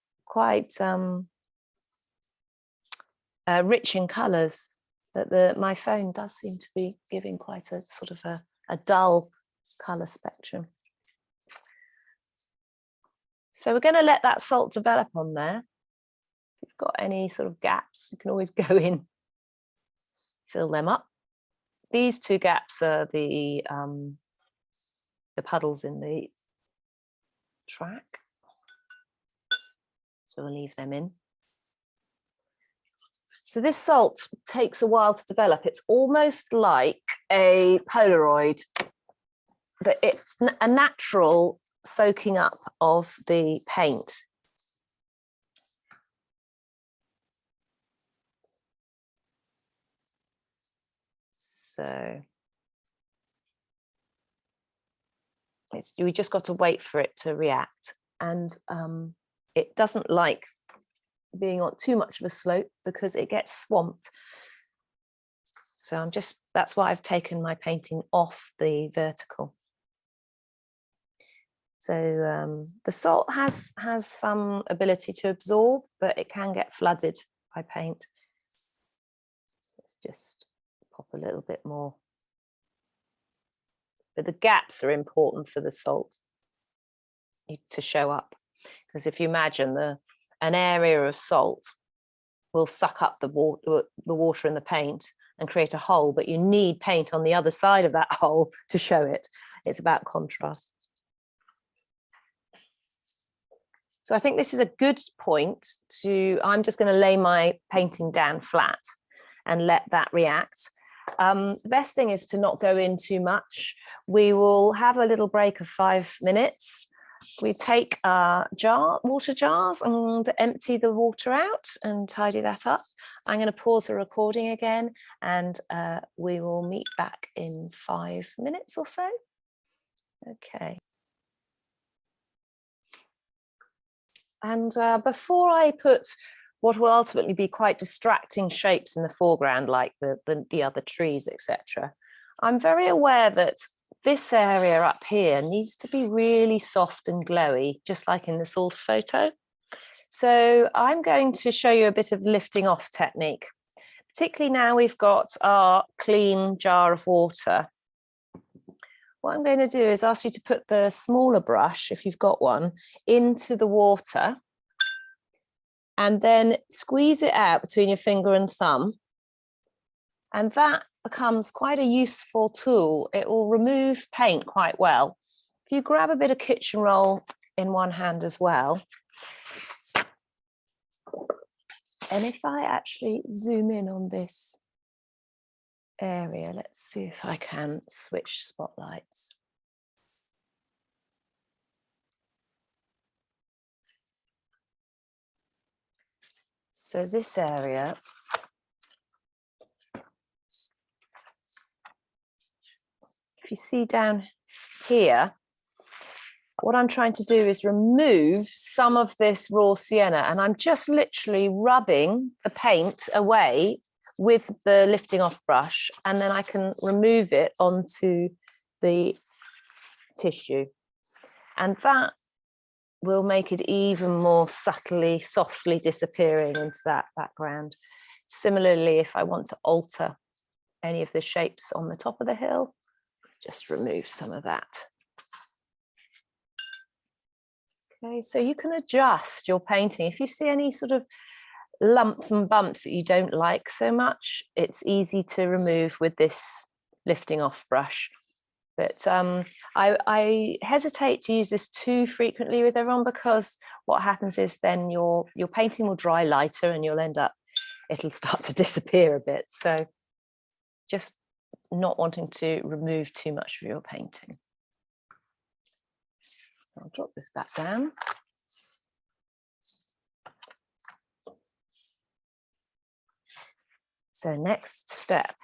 rich in colours, but my phone does seem to be giving quite a sort of a dull colour spectrum. So we're going to let that salt develop on there. If you've got any sort of gaps, you can always go in, fill them up. These two gaps are the puddles in the track. So we'll leave them in. So this salt takes a while to develop. It's almost like a Polaroid, but it's a natural soaking up of the paint. So we just got to wait for it to react, and it doesn't like being on too much of a slope because it gets swamped. So that's why I've taken my painting off the vertical. So the salt has some ability to absorb, but it can get flooded by paint. So let's just pop a little bit more. But the gaps are important for the salt to show up, because if you imagine an area of salt will suck up the water in the paint and create a hole, but you need paint on the other side of that hole to show it. It's about contrast. So I think this is a good point I'm just going to lay my painting down flat and let that react. The best thing is to not go in too much. We will have a little break of 5 minutes. We take our water jars and empty the water out and tidy that up. I'm going to pause the recording again, and we will meet back in 5 minutes or so. Okay. And before I put what will ultimately be quite distracting shapes in the foreground, like the other trees, etc., I'm very aware that this area up here needs to be really soft and glowy, just like in the source photo. So I'm going to show you a bit of lifting off technique, particularly now we've got our clean jar of water. what I'm going to do is ask you to put the smaller brush, if you've got one, into the water and then squeeze it out between your finger and thumb. And that becomes quite a useful tool. It will remove paint quite well. If you grab a bit of kitchen roll in one hand as well, and if I actually zoom in on this area, let's see if I can switch spotlights. So this area, if you see down here, what I'm trying to do is remove some of this raw sienna, and I'm just literally rubbing the paint away with the lifting off brush, and then I can remove it onto the tissue, and that will make it even more subtly, softly disappearing into that background. Similarly, if I want to alter any of the shapes on the top of the hill, just remove some of that. Okay, so you can adjust your painting. If you see any sort of lumps and bumps that you don't like so much, it's easy to remove with this lifting off brush. But I hesitate to use this too frequently with everyone, because what happens is then your painting will dry lighter and you'll end up, it'll start to disappear a bit. So just not wanting to remove too much of your painting. I'll drop this back down. So next step,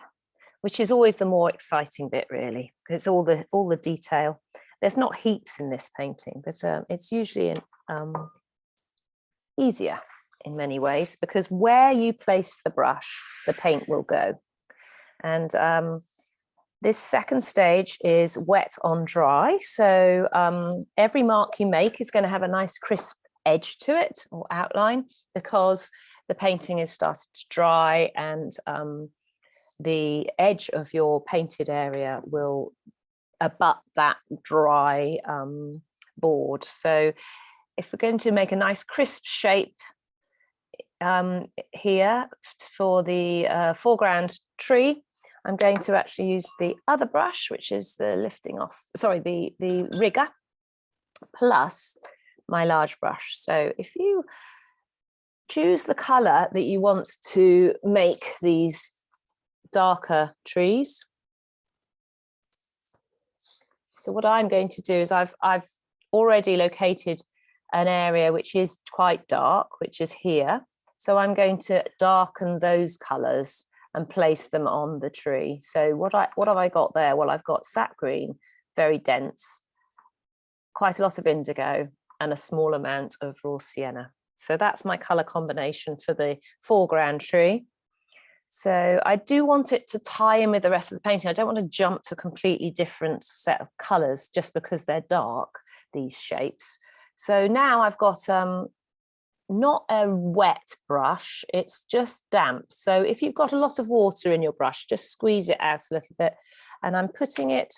which is always the more exciting bit, really, because it's all the detail. There's not heaps in this painting, but it's usually easier in many ways, because where you place the brush, the paint will go. And this second stage is wet on dry. So every mark you make is going to have a nice crisp edge to it, or outline, because the painting is started to dry, and the edge of your painted area will abut that dry board. So if we're going to make a nice crisp shape here for the foreground tree, I'm going to actually use the other brush, which is the lifting off, sorry, the rigger, plus my large brush. So if you choose the color that you want to make these darker trees. So what I'm going to do is I've already located an area which is quite dark, which is here. So I'm going to darken those colors and place them on the tree. So what have I got there? Well, I've got sap green, very dense, quite a lot of indigo, and a small amount of raw sienna. So that's my color combination for the foreground tree. So I do want it to tie in with the rest of the painting. I don't want to jump to a completely different set of colors just because they're dark, these shapes. So now I've got not a wet brush, it's just damp. So if you've got a lot of water in your brush, just squeeze it out a little bit. And I'm putting it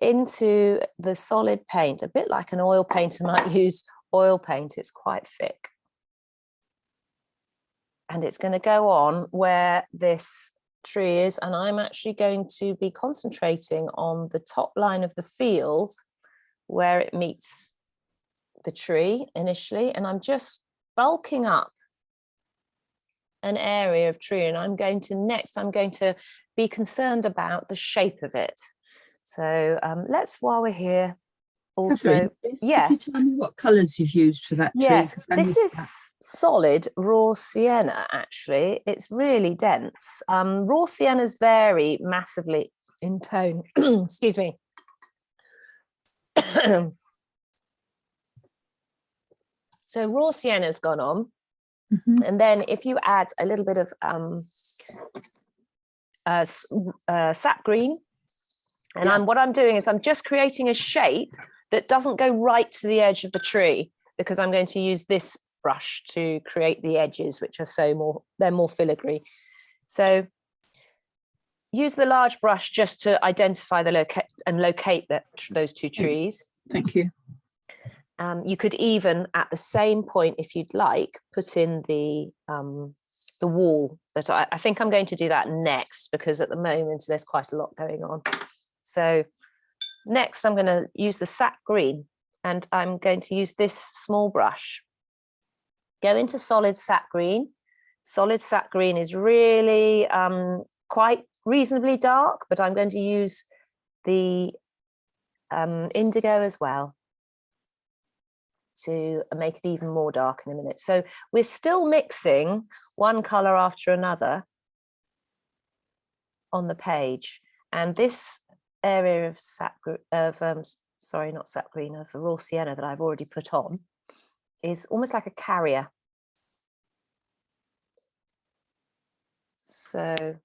into the solid paint, a bit like an oil painter might use oil paint. It's quite thick. And it's going to go on where this tree is. And I'm actually going to be concentrating on the top line of the field where it meets the tree initially. And I'm just bulking up an area of tree. And I'm going to be concerned about the shape of it. So while we're here, also, Catherine, yes. Could you tell me what colours you've used for that tree? Yes, this is solid raw sienna, actually. It's really dense. Raw siennas vary massively in tone. Excuse me. So raw sienna's gone on. Mm-hmm. And then if you add a little bit of sap green, and what I'm doing is I'm just creating a shape that doesn't go right to the edge of the tree, because I'm going to use this brush to create the edges, which are they're more filigree. So use the large brush just to identify the locate those two trees. Thank you. You could even, at the same point, if you'd like, put in the wall. But I think I'm going to do that next, because at the moment there's quite a lot going on. So next I'm going to use the sap green, and I'm going to use this small brush. Go into solid sap green. Solid sap green is really quite reasonably dark, but I'm going to use the indigo as well to make it even more dark in a minute. So we're still mixing one colour after another on the page, and this area of raw sienna that I've already put on is almost like a carrier. So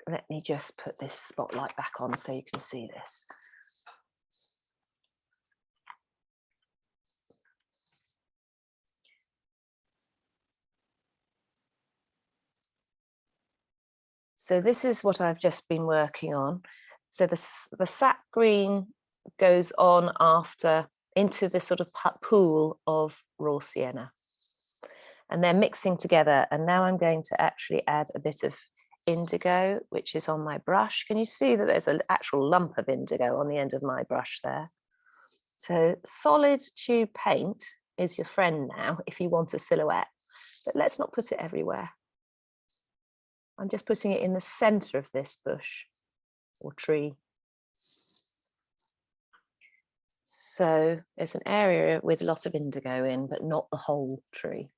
let me just put this spotlight back on so you can see this. So this is what I've just been working on. So the sap green goes on after into this sort of pool of raw sienna, and they're mixing together. And now I'm going to actually add a bit of indigo, which is on my brush. Can you see that there's an actual lump of indigo on the end of my brush there? So solid tube paint is your friend now if you want a silhouette, but let's not put it everywhere. I'm just putting it in the center of this bush or tree. So there's an area with a lot of indigo in, but not the whole tree.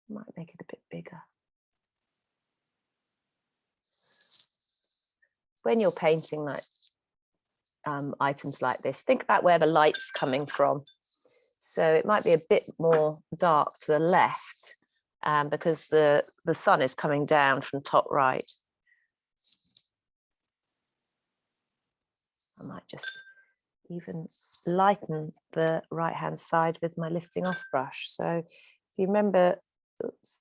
Might make it a bit bigger. When you're painting like items like this, think about where the light's coming from. So it might be a bit more dark to the left, because the sun is coming down from top right. I might just even lighten the right hand side with my lifting off brush. So if you remember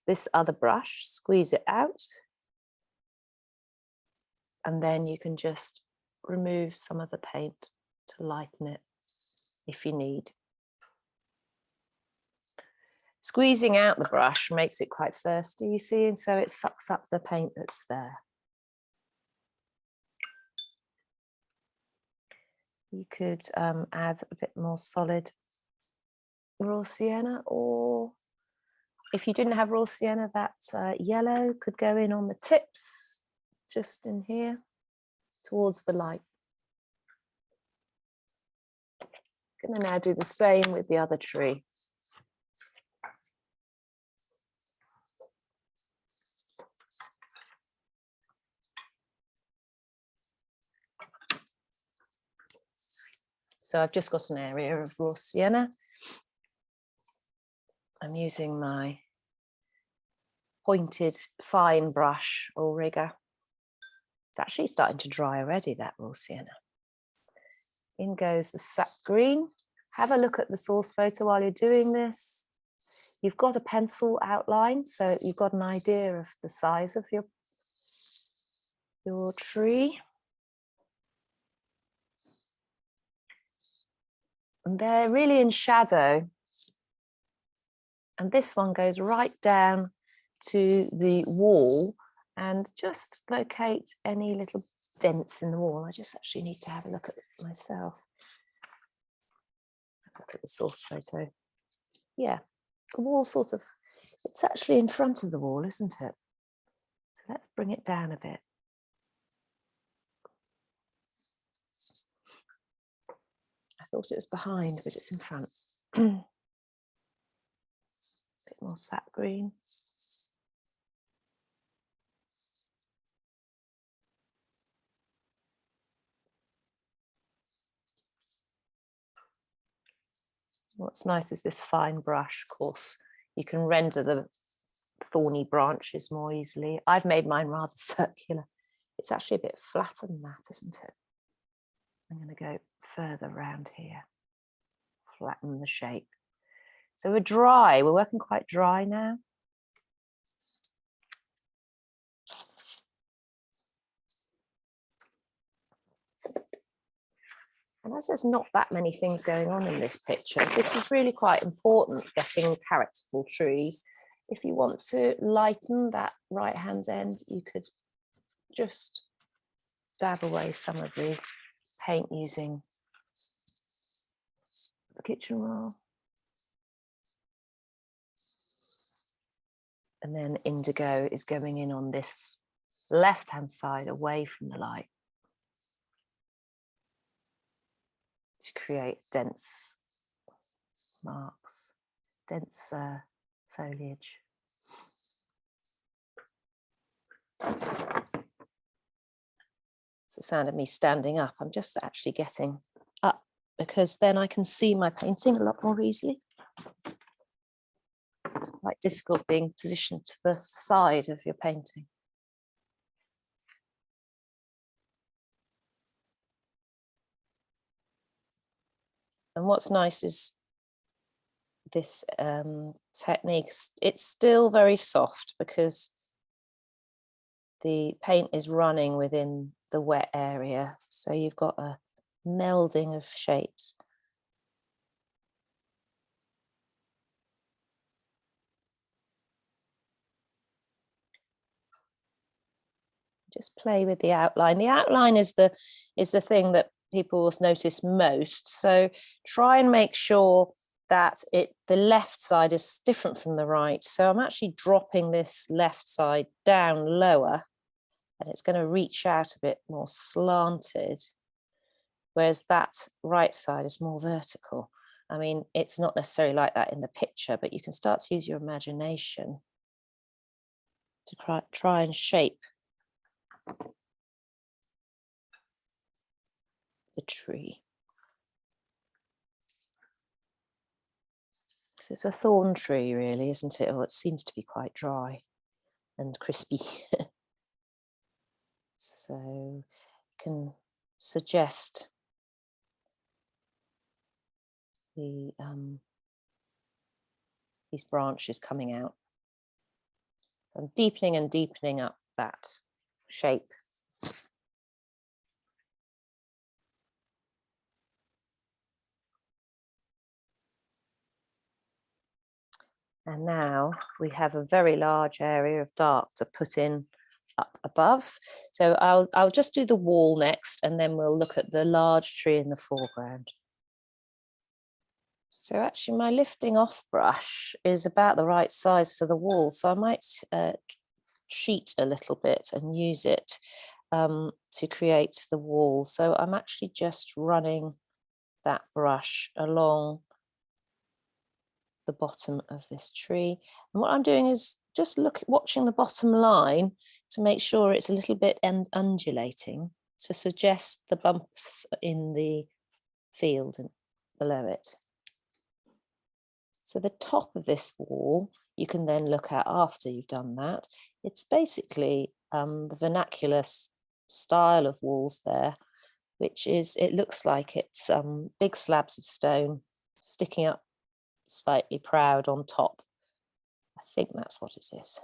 this other brush, squeeze it out, and then you can just remove some of the paint to lighten it if you need. Squeezing out the brush makes it quite thirsty, you see, and so it sucks up the paint that's there. You could add a bit more solid raw sienna, or if you didn't have raw sienna, that yellow could go in on the tips, just in here, towards the light. I'm going to now do the same with the other tree. So I've just got an area of raw sienna. I'm using my pointed fine brush or rigger. It's actually starting to dry already, that raw sienna. In goes the sap green. Have a look at the source photo while you're doing this. You've got a pencil outline, so you've got an idea of the size of your tree. And they're really in shadow. And this one goes right down to the wall, and just locate any little dents in the wall. I just actually need to have a look at it myself. Look at the source photo. Yeah, the wall sort of, it's actually in front of the wall, isn't it? So let's bring it down a bit. I thought it was behind, but it's in front. Bit more sap green. What's nice is this fine brush, of course. You can render the thorny branches more easily. I've made mine rather circular. It's actually a bit flatter than that, isn't it? I'm going to go further around here, flatten the shape. So we're dry, we're working quite dry now. And as there's not that many things going on in this picture, this is really quite important, getting characterful trees. If you want to lighten that right-hand end, you could just dab away some of the paint using the kitchen roll. And then indigo is going in on this left-hand side away from the light to create dense marks, dense foliage. It's the sound of me standing up. I'm just actually getting up because then I can see my painting a lot more easily. It's quite difficult being positioned to the side of your painting. And what's nice is this technique, it's still very soft because the paint is running within the wet area. So you've got a melding of shapes. Just play with the outline. The outline is the thing that people will notice most. So try and make sure that the left side is different from the right. So I'm actually dropping this left side down lower, and it's going to reach out a bit more slanted, whereas that right side is more vertical. I mean, it's not necessarily like that in the picture, but you can start to use your imagination to try and shape the tree. It's a thorn tree, really, isn't it? Or it seems to be quite dry and crispy. So you can suggest the these branches coming out. So I'm deepening and deepening up that shape. And now we have a very large area of dark to put in up above. So I'll just do the wall next, and then we'll look at the large tree in the foreground. So actually my lifting off brush is about the right size for the wall. So I might cheat a little bit and use it to create the wall. So I'm actually just running that brush along the bottom of this tree. And what I'm doing is just watching the bottom line to make sure it's a little bit undulating, to suggest the bumps in the field and below it. So the top of this wall, you can then look at after you've done that. It's basically the vernacular style of walls there, which is, it looks like it's big slabs of stone sticking up slightly proud on top. I think that's what it is.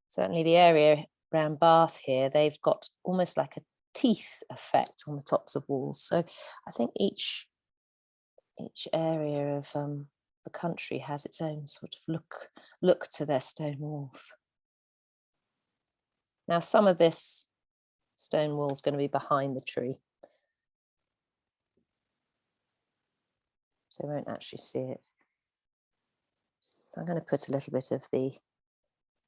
Certainly the area around Bath here, they've got almost like a teeth effect on the tops of walls. So I think each area of the country has its own sort of look to their stone walls. Now some of this stone wall is going to be behind the tree, so I won't actually see it. I'm going to put a little bit of the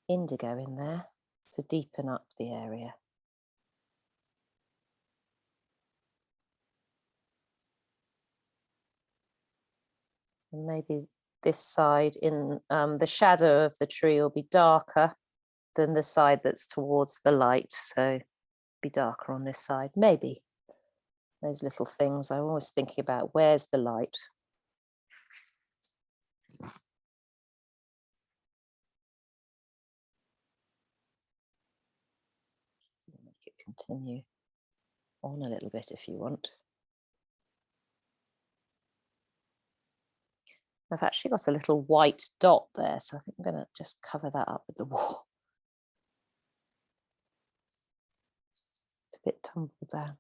indigo in there to deepen up the area. And maybe this side in the shadow of the tree will be darker than the side that's towards the light, so be darker on this side. Maybe those little things. I'm always thinking about where's the light. Make it continue on a little bit if you want. I've actually got a little white dot there, so I think I'm going to just cover that up with the wall. It's a bit tumbled down.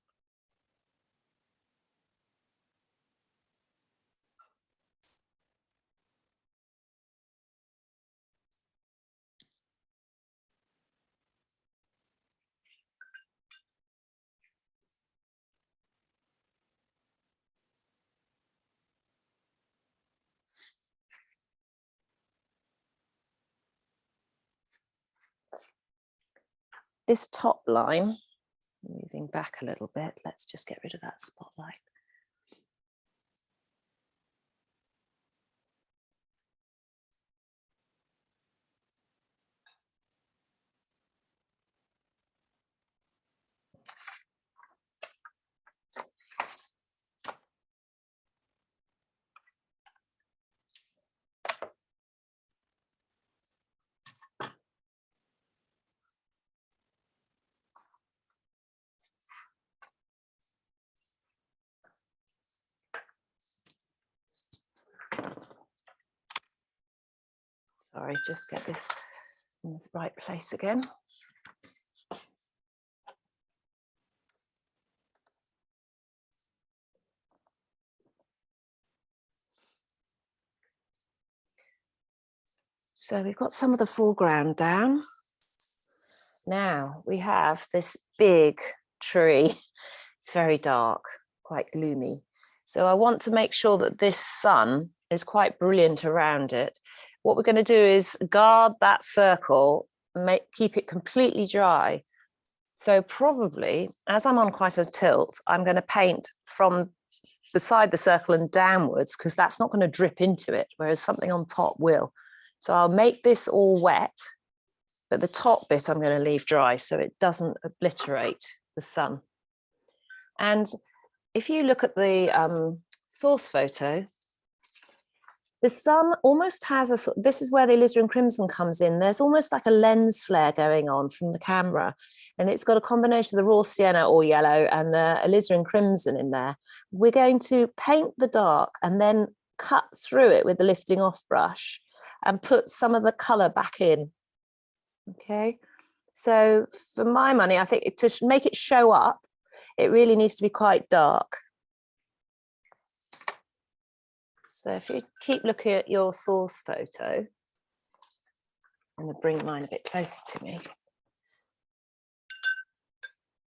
this top line, moving back a little bit, let's just get rid of that spotlight. Sorry, just get this in the right place again. So we've got some of the foreground down. Now we have this big tree. It's very dark, quite gloomy. So I want to make sure that this sun is quite brilliant around it. What we're going to do is guard that circle, keep it completely dry. So probably, as I'm on quite a tilt, I'm going to paint from beside the circle and downwards, because that's not going to drip into it, whereas something on top will. So I'll make this all wet, but the top bit I'm going to leave dry so it doesn't obliterate the sun. And if you look at the source photo, the sun almost has a, this is where the alizarin crimson comes in. There's almost like a lens flare going on from the camera. And it's got a combination of the raw sienna or yellow and the alizarin crimson in there. We're going to paint the dark and then cut through it with the lifting off brush and put some of the color back in. Okay. So for my money, I think to make it show up, it really needs to be quite dark. So if you keep looking at your source photo, I'm going to bring mine a bit closer to me.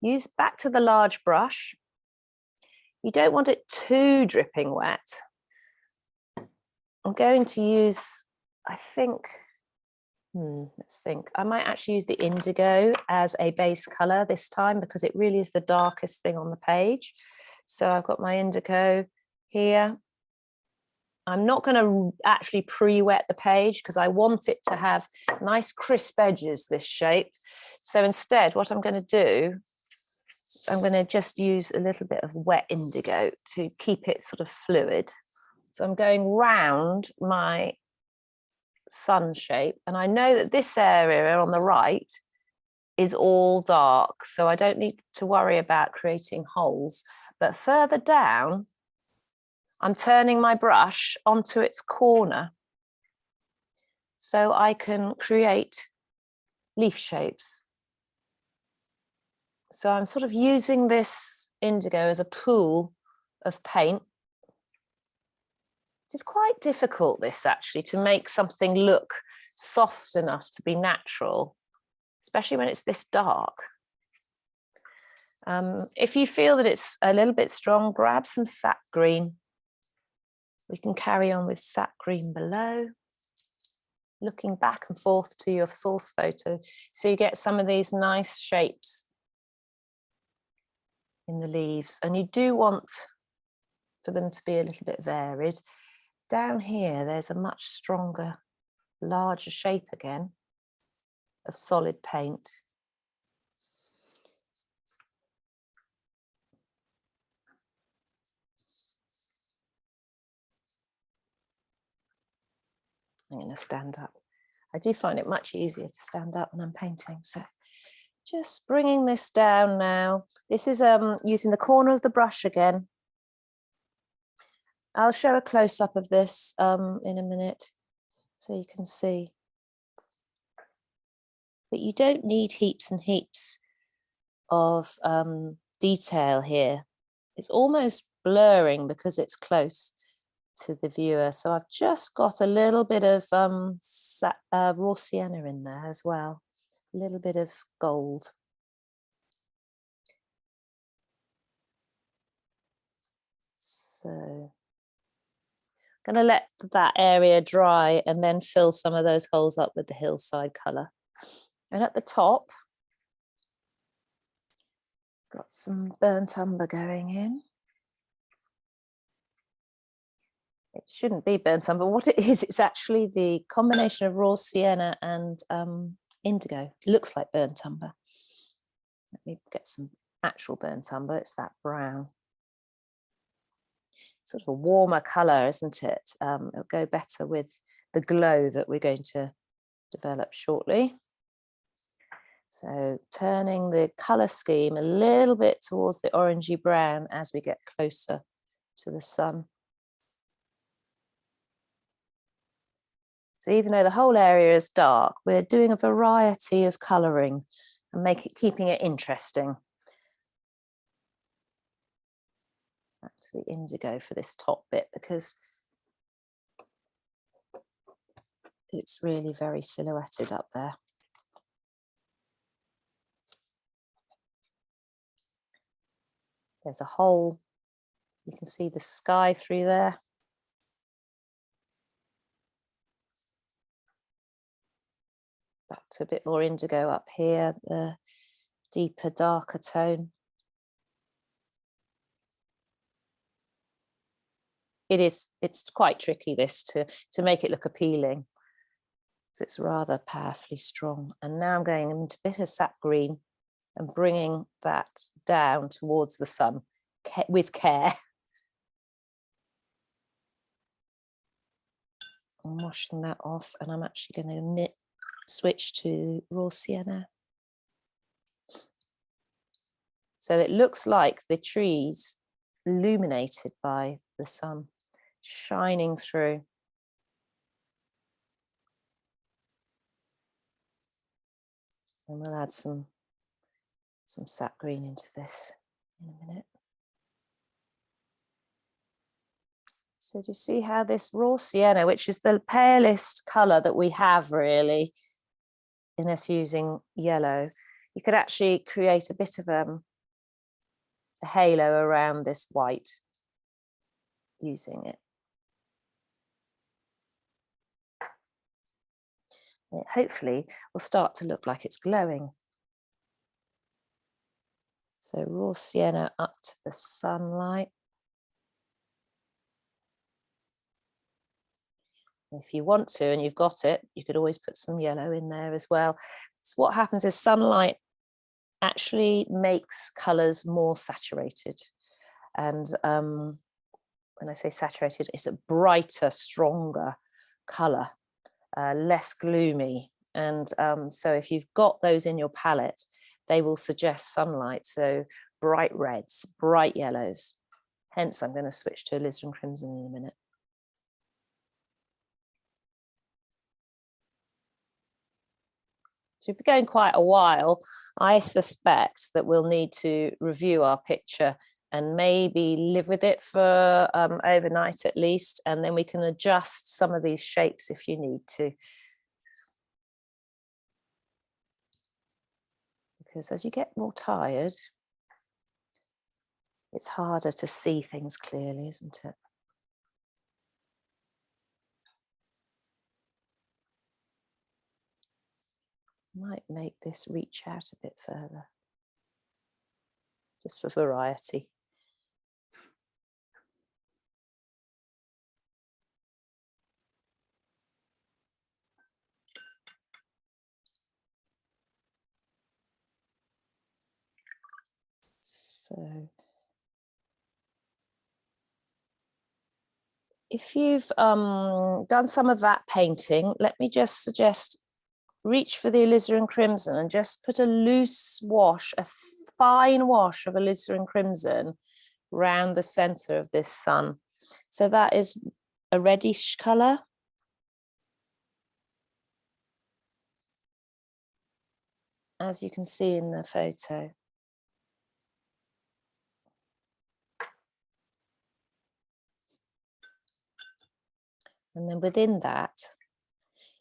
Use back to the large brush. You don't want it too dripping wet. I'm going to use, I think, let's think. I might actually use the indigo as a base color this time because it really is the darkest thing on the page. So I've got my indigo here. I'm not going to actually pre-wet the page because I want it to have nice crisp edges, this shape. So instead, what I'm going to do is I'm going to just use a little bit of wet indigo to keep it sort of fluid. So I'm going round my sun shape, and I know that this area on the right is all dark, so I don't need to worry about creating holes. But further down, I'm turning my brush onto its corner so I can create leaf shapes. So I'm sort of using this indigo as a pool of paint. It's quite difficult, this actually, to make something look soft enough to be natural, especially when it's this dark. If you feel that it's a little bit strong, grab some sap green. We can carry on with sap green below, looking back and forth to your source photo. So you get some of these nice shapes in the leaves. And you do want for them to be a little bit varied. Down here, there's a much stronger, larger shape again of solid paint. I'm going to stand up. I do find it much easier to stand up when I'm painting. So just bringing this down now. This is using the corner of the brush again. I'll show a close-up of this in a minute so you can see. But you don't need heaps and heaps of detail here. It's almost blurring because it's close to the viewer. So I've just got a little bit of raw sienna in there as well, a little bit of gold. So I'm going to let that area dry and then fill some of those holes up with the hillside colour. And at the top, Got some burnt umber going in. It shouldn't be burnt umber. What it is, it's actually the combination of raw sienna and indigo. It looks like burnt umber. Let me get some actual burnt umber. It's that brown. Sort of a warmer colour, isn't it? It'll go better with the glow that we're going to develop shortly. So turning the colour scheme a little bit towards the orangey brown as we get closer to the sun. So even though the whole area is dark, we're doing a variety of colouring and keeping it interesting. Back to the indigo for this top bit because it's really very silhouetted up there. There's a hole, you can see the sky through there. Back to a bit more indigo up here, the deeper, darker tone. It's quite tricky this to make it look appealing. It's rather powerfully strong. And now I'm going into a bit of sap green and bringing that down towards the sun with care. I'm washing that off and I'm actually going to switch to raw sienna. So it looks like the trees illuminated by the sun shining through. And we'll add some sap green into this in a minute. So do you see how this raw sienna, which is the palest colour that we have really, in us using yellow, you could actually create a bit of a halo around this white using it. It hopefully will start to look like it's glowing. So raw sienna up to the sunlight. If you want to, and you've got it, you could always put some yellow in there as well. So what happens is sunlight actually makes colours more saturated. And when I say saturated, it's a brighter, stronger colour, less gloomy. And so if you've got those in your palette, they will suggest sunlight. So bright reds, bright yellows. Hence, I'm going to switch to alizarin crimson in a minute. So we've been going quite a while. I suspect that we'll need to review our picture and maybe live with it for overnight at least, and then we can adjust some of these shapes if you need to. Because as you get more tired, it's harder to see things clearly, isn't it? Might make this reach out a bit further, just for variety. So if you've done some of that painting, let me just suggest reach for the alizarin crimson and just put a loose wash, a fine wash of alizarin crimson round the center of this sun. So that is a reddish color. As you can see in the photo. And then within that,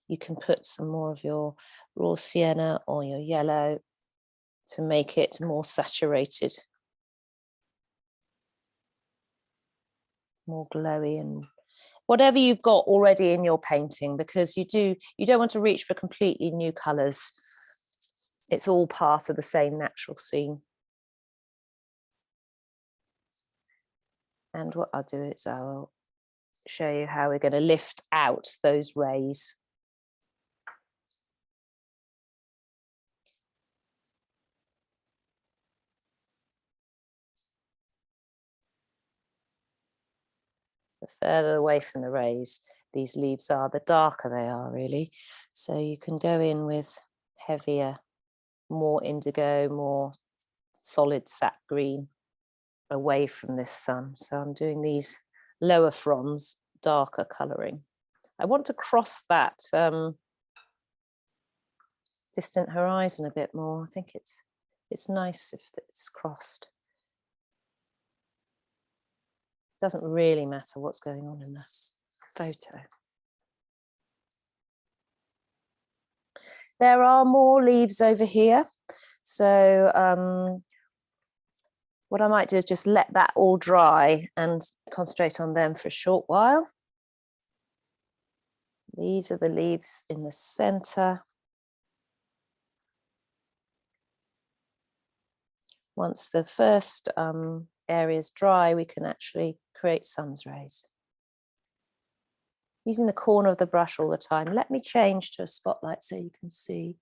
you can put some more of your raw sienna or your yellow to make it more saturated, more glowy, and whatever you've got already in your painting, because you don't want to reach for completely new colors. It's all part of the same natural scene. And what I'll do is I'll show you how we're going to lift out those rays. The further away from the rays these leaves are, the darker they are really. So you can go in with heavier, more indigo, more solid sap green away from this sun. So I'm doing these lower fronds, darker colouring. I want to cross that distant horizon a bit more. I think it's nice if it's crossed. Doesn't really matter what's going on in the photo. There are more leaves over here. So what I might do is just let that all dry and concentrate on them for a short while. These are the leaves in the center. Once the first area is dry, we can actually create sun's rays. Using the corner of the brush all the time. Let me change to a spotlight so you can see.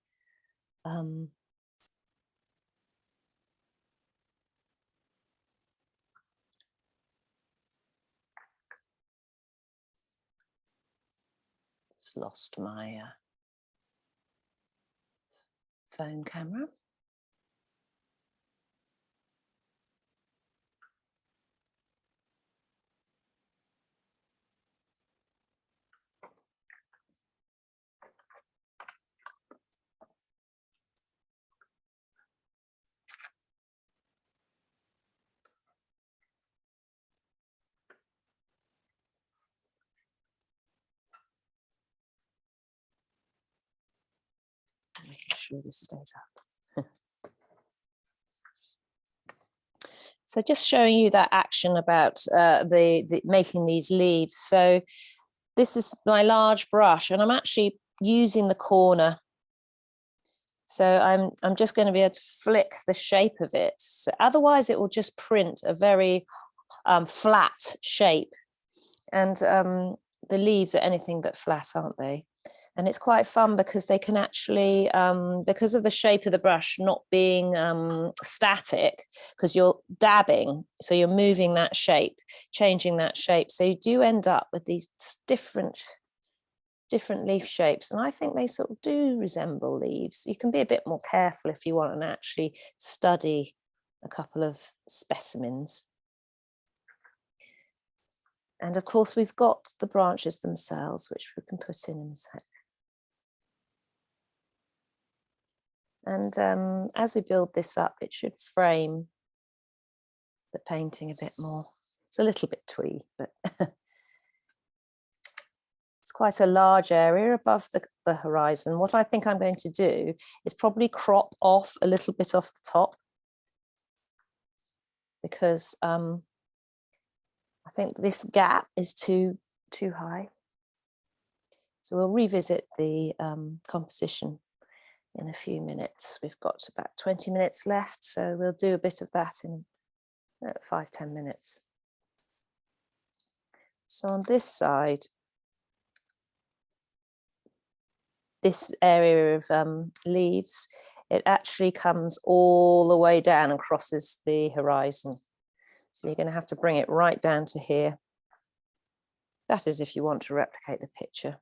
Just lost my phone camera. Making sure this stays up. So just showing you that action about the making these leaves. So this is my large brush and I'm actually using the corner. So I'm just going to be able to flick the shape of it. So otherwise it will just print a very flat shape. And the leaves are anything but flat, aren't they? And it's quite fun because they can actually, because of the shape of the brush not being static, because you're dabbing, so you're moving that shape, changing that shape. So you do end up with these different leaf shapes. And I think they sort of do resemble leaves. You can be a bit more careful if you want and actually study a couple of specimens. And of course, we've got the branches themselves, which we can put in a sec. And as we build this up, it should frame the painting a bit more. It's a little bit twee, but it's quite a large area above the horizon. What I think I'm going to do is probably crop off a little bit off the top, because I think this gap is too high. So we'll revisit the composition in a few minutes. We've got about 20 minutes left, so we'll do a bit of that in 5-10 minutes. So on this side, this area of leaves, it actually comes all the way down and crosses the horizon. So you're going to have to bring it right down to here. That is if you want to replicate the picture.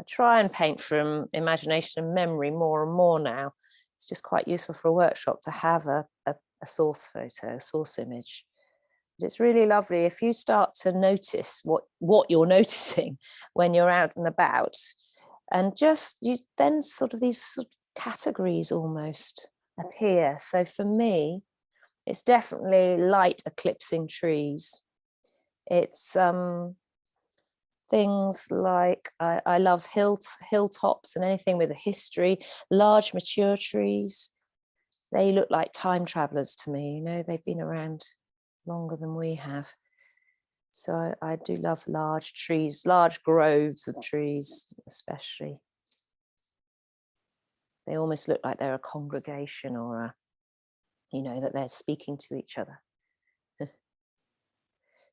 I try and paint from imagination and memory more and more now. It's just quite useful for a workshop to have a source photo, a source image. But it's really lovely if you start to notice what you're noticing when you're out and about, and just use then sort of these sort of categories almost appear. So for me, it's definitely light eclipsing trees. It's things like I love hilltops and anything with a history, large mature trees. They look like time travelers to me, you know, they've been around longer than we have. So I do love large trees, large groves of trees, especially. They almost look like they're a congregation or you know that they're speaking to each other.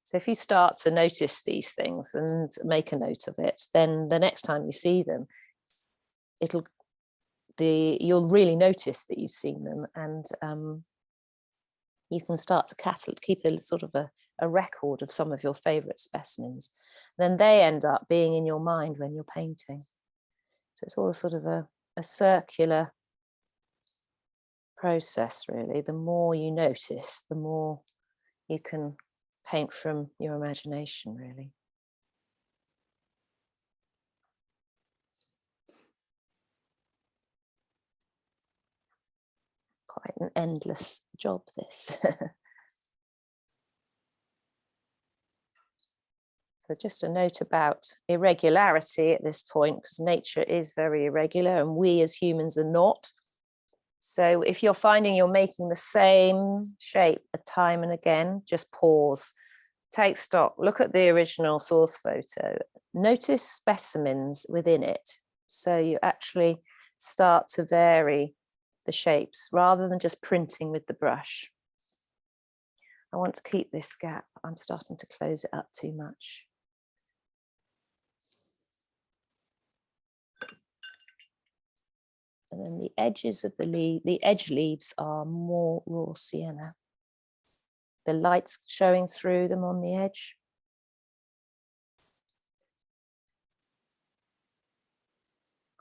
So if you start to notice these things and make a note of it, then the next time you see them, you'll really notice that you've seen them, and you can start to keep a sort of a record of some of your favorite specimens. Then they end up being in your mind when you're painting. So it's all sort of a circular process, really. The more you notice, the more you can paint from your imagination, really. Quite an endless job, this. So just a note about irregularity at this point, because nature is very irregular and we as humans are not. So if you're finding you're making the same shape time and again, just pause, take stock, look at the original source photo, notice specimens within it. So you actually start to vary the shapes rather than just printing with the brush. I want to keep this gap. I'm starting to close it up too much. And then the edges of the edge leaves are more raw sienna. The light's showing through them on the edge.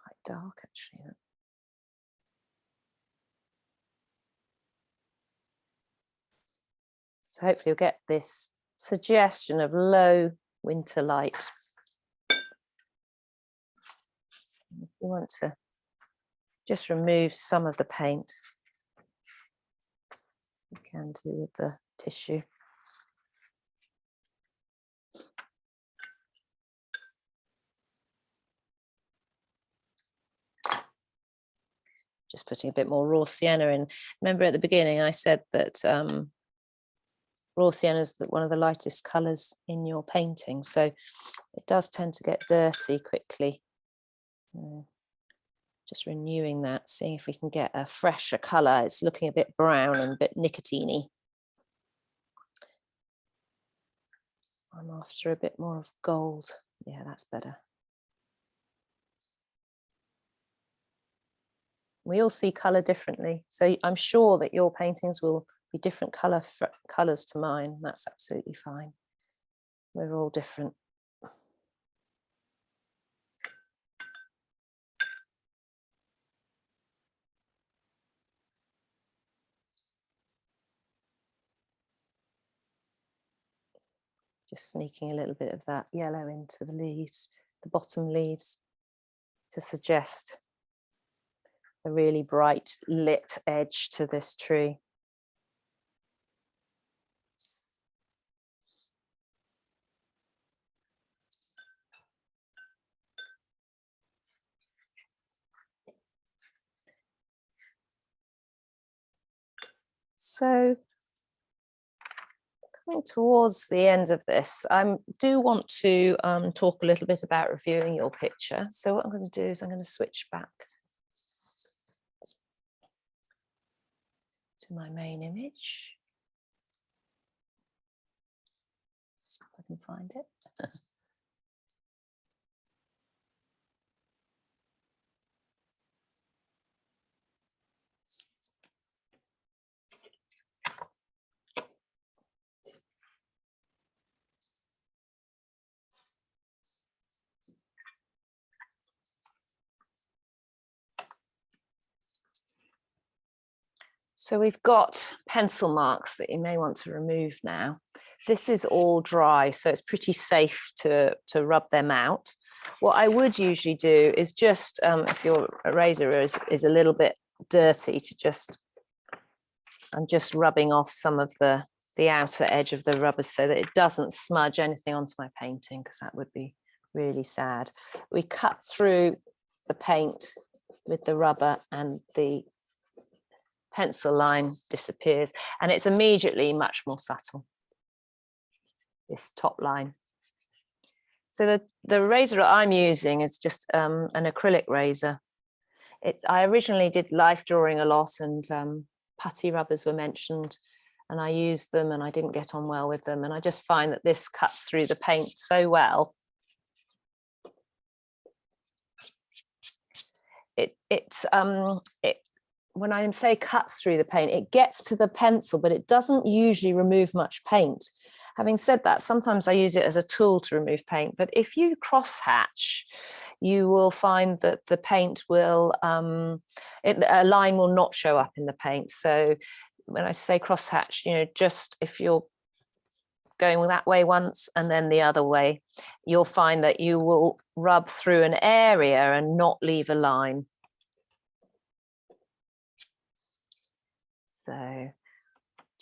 Quite dark, actually. So hopefully you'll get this suggestion of low winter light. If you want to just remove some of the paint, you can do with the tissue. Just putting a bit more raw sienna in. Remember at the beginning I said that raw sienna is one of the lightest colours in your painting, so it does tend to get dirty quickly. Just renewing that, seeing if we can get a fresher colour. It's looking a bit brown and a bit nicotine-y. I'm after a bit more of gold. Yeah, that's better. We all see colour differently, so I'm sure that your paintings will be different colours to mine. That's absolutely fine. We're all different. Just sneaking a little bit of that yellow into the leaves, the bottom leaves, to suggest a really bright lit edge to this tree. So coming towards the end of this, I do want to talk a little bit about reviewing your picture. So what I'm going to do is I'm going to switch back to my main image. If I can find it. So we've got pencil marks that you may want to remove now. This is all dry, so it's pretty safe to rub them out. What I would usually do is just, if your eraser is a little bit dirty, I'm just rubbing off some of the outer edge of the rubber so that it doesn't smudge anything onto my painting, because that would be really sad. We cut through the paint with the rubber and the pencil line disappears, and it's immediately much more subtle, this top line. So the razor I'm using is just an acrylic razor. I originally did life drawing a lot, and putty rubbers were mentioned, and I used them and I didn't get on well with them. And I just find that this cuts through the paint so well. When I say cuts through the paint, it gets to the pencil, but it doesn't usually remove much paint. Having said that, sometimes I use it as a tool to remove paint, but if you cross hatch, you will find that the paint will, a line will not show up in the paint. So when I say cross hatch, you know, just if you're going that way once and then the other way, you'll find that you will rub through an area and not leave a line. So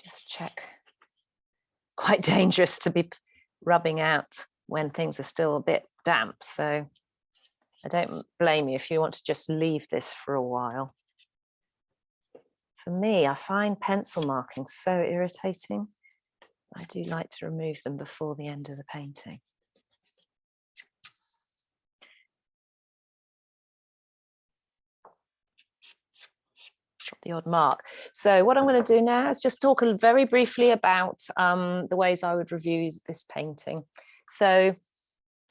just check. It's quite dangerous to be rubbing out when things are still a bit damp. So I don't blame you if you want to just leave this for a while. For me, I find pencil markings so irritating. I do like to remove them before the end of the painting. The odd mark. So what I'm going to do now is just talk very briefly about the ways I would review this painting. So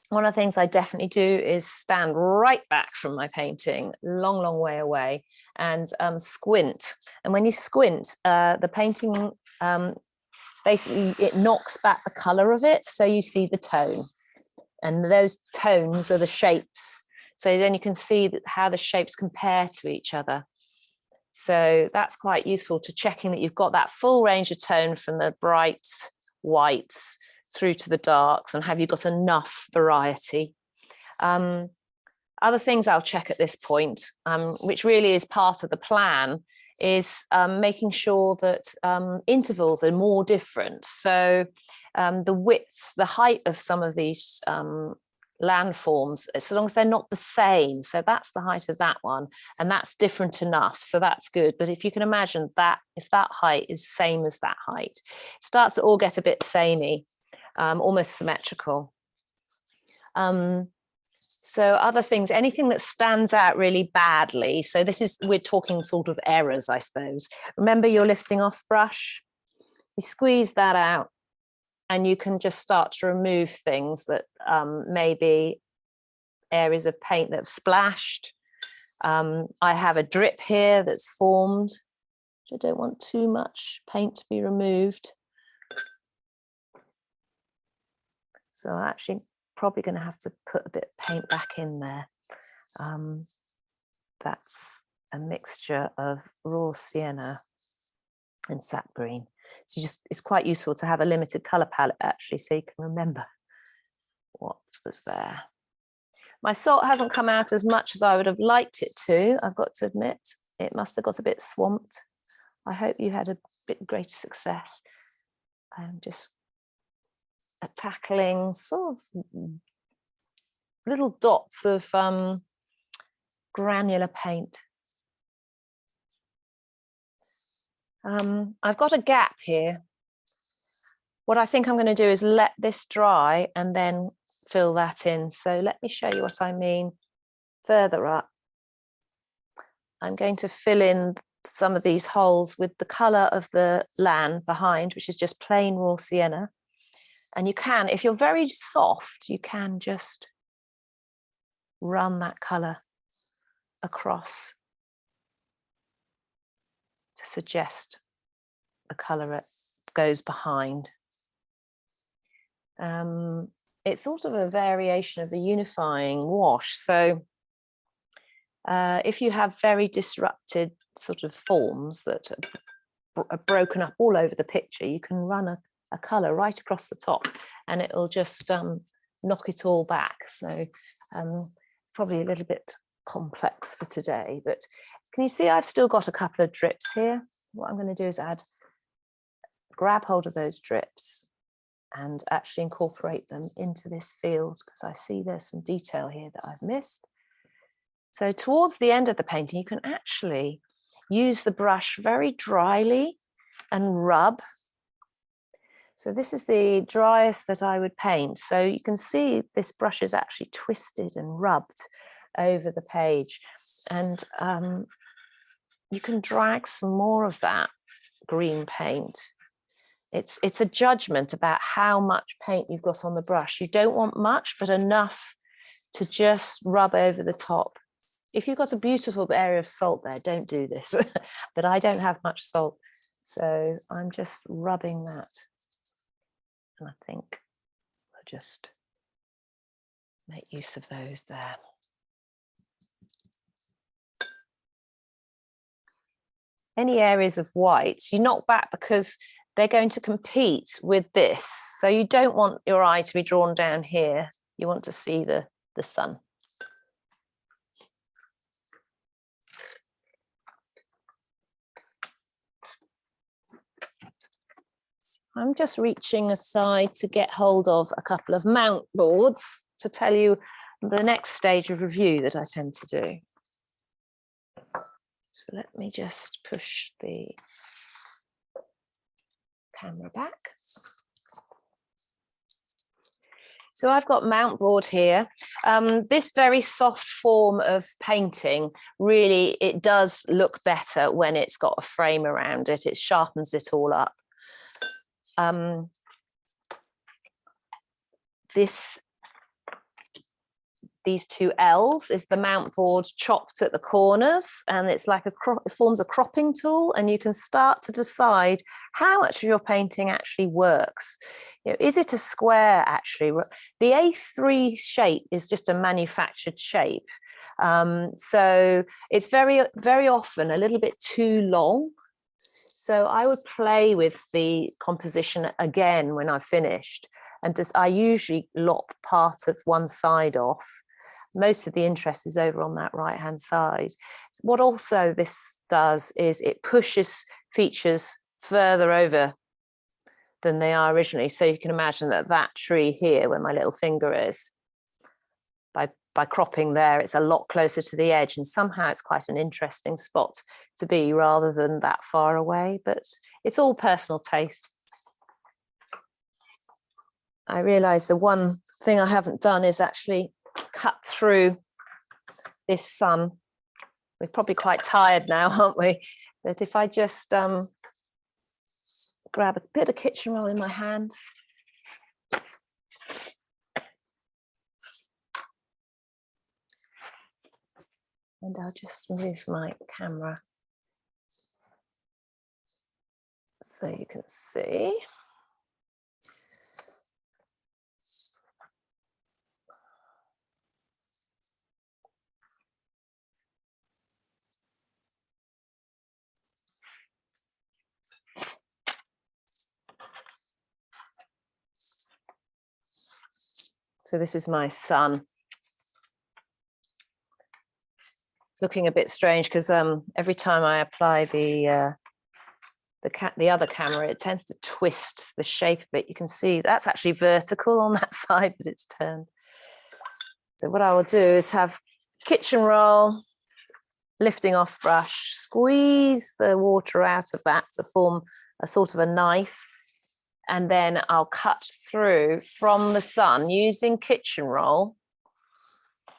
one of the things I definitely do is stand right back from my painting, long way away, and squint. And when you squint, the painting, basically it knocks back the color of it, so you see the tone. And those tones are the shapes. So then you can see how the shapes compare to each other. So that's quite useful to checking that you've got that full range of tone from the bright whites through to the darks, and have you got enough variety. Other things I'll check at this point, which really is part of the plan, is making sure that intervals are more different. So the width, the height of some of these landforms, so long as they're not the same. So that's the height of that one, and that's different enough, so that's good. But if you can imagine that, if that height is same as that height, it starts to all get a bit samey, almost symmetrical. So other things, anything that stands out really badly, so this is, we're talking sort of errors, I suppose. Remember your lifting off brush, you squeeze that out, and you can just start to remove things that may be areas of paint that have splashed. I have a drip here that's formed, which I don't want too much paint to be removed. So I'm actually probably going to have to put a bit of paint back in there. That's a mixture of raw sienna and sap green. So it's quite useful to have a limited color palette actually, so you can remember what was there. My salt hasn't come out as much as I would have liked it to, I've got to admit. It must have got a bit swamped. I hope you had a bit greater success. I'm just tackling sort of little dots of granular paint. I've got a gap here. What I think I'm going to do is let this dry and then fill that in. So let me show you what I mean further up. I'm going to fill in some of these holes with the colour of the land behind, which is just plain raw sienna. And you can, if you're very soft, you can just run that colour across to suggest the colour it goes behind. It's sort of a variation of the unifying wash. So if you have very disrupted sort of forms that are broken up all over the picture, you can run a colour right across the top and it'll just knock it all back. So it's probably a little bit complex for today, but can you see I've still got a couple of drips here? What I'm going to do is grab hold of those drips and actually incorporate them into this field, because I see there's some detail here that I've missed. So towards the end of the painting, you can actually use the brush very dryly and rub. So this is the driest that I would paint. So you can see this brush is actually twisted and rubbed over the page. And you can drag some more of that green paint. It's a judgment about how much paint you've got on the brush. You don't want much, but enough to just rub over the top. If you've got a beautiful area of salt there, don't do this. But I don't have much salt, so I'm just rubbing that. And I think I'll just make use of those there. Any areas of white, you knock back because they're going to compete with this. So you don't want your eye to be drawn down here. You want to see the sun. So I'm just reaching aside to get hold of a couple of mount boards to tell you the next stage of review that I tend to do. So let me just push the camera back. So I've got mount board here. This very soft form of painting, really, it does look better when it's got a frame around it. It sharpens it all up. These two L's is the mount board chopped at the corners, and it's like it forms a cropping tool, and you can start to decide how much of your painting actually works. You know, is it a square actually? The A3 shape is just a manufactured shape. So it's very, very often a little bit too long. So I would play with the composition again when I finished, and I usually lop part of one side off. Most of the interest is over on that right hand side. What also this does is it pushes features further over than they are originally. So you can imagine that tree here, where my little finger is, by cropping there, it's a lot closer to the edge, and somehow it's quite an interesting spot to be rather than that far away. But it's all personal taste. I realise the one thing I haven't done is actually cut through this sun. We're probably quite tired now, aren't we? But if I just grab a bit of kitchen roll in my hand. And I'll just move my camera so you can see. So this is my sun. It's looking a bit strange because every time I apply the other camera, it tends to twist the shape a bit. You can see that's actually vertical on that side, but it's turned. So what I will do is have kitchen roll, lifting off brush, squeeze the water out of that to form a sort of a knife. And then I'll cut through from the sun using kitchen roll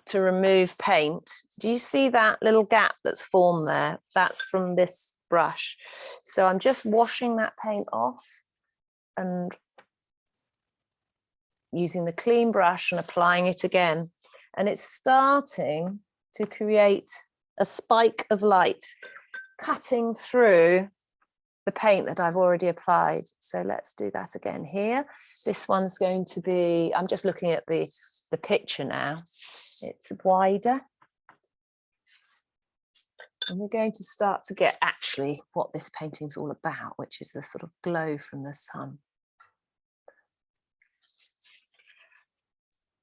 to remove paint. Do you see that little gap that's formed there? That's from this brush. So I'm just washing that paint off and using the clean brush and applying it again. And it's starting to create a spike of light cutting through the paint that I've already applied. So let's do that again here. This one's going to be, I'm just looking at the picture now. It's wider. And we're going to start to get actually what this painting's all about, which is the sort of glow from the sun.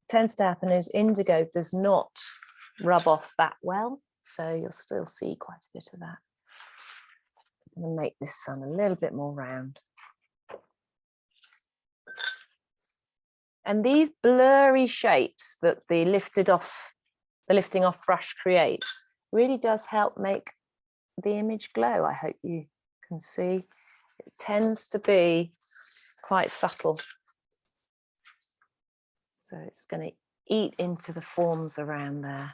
What tends to happen is indigo does not rub off that well, so you'll still see quite a bit of that. I'm going to make this sun a little bit more round. And these blurry shapes that the lifting off brush creates really does help make the image glow. I hope you can see. It tends to be quite subtle. So it's going to eat into the forms around there.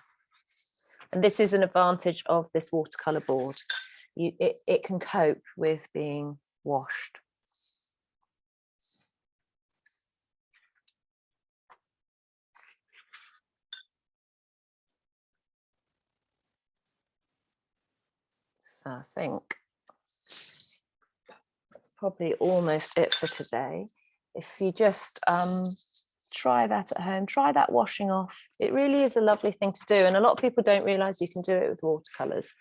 And this is an advantage of this watercolour board. it can cope with being washed. So I think that's probably almost it for today. If you just try that at home, try that washing off. It really is a lovely thing to do. And a lot of people don't realize you can do it with watercolors.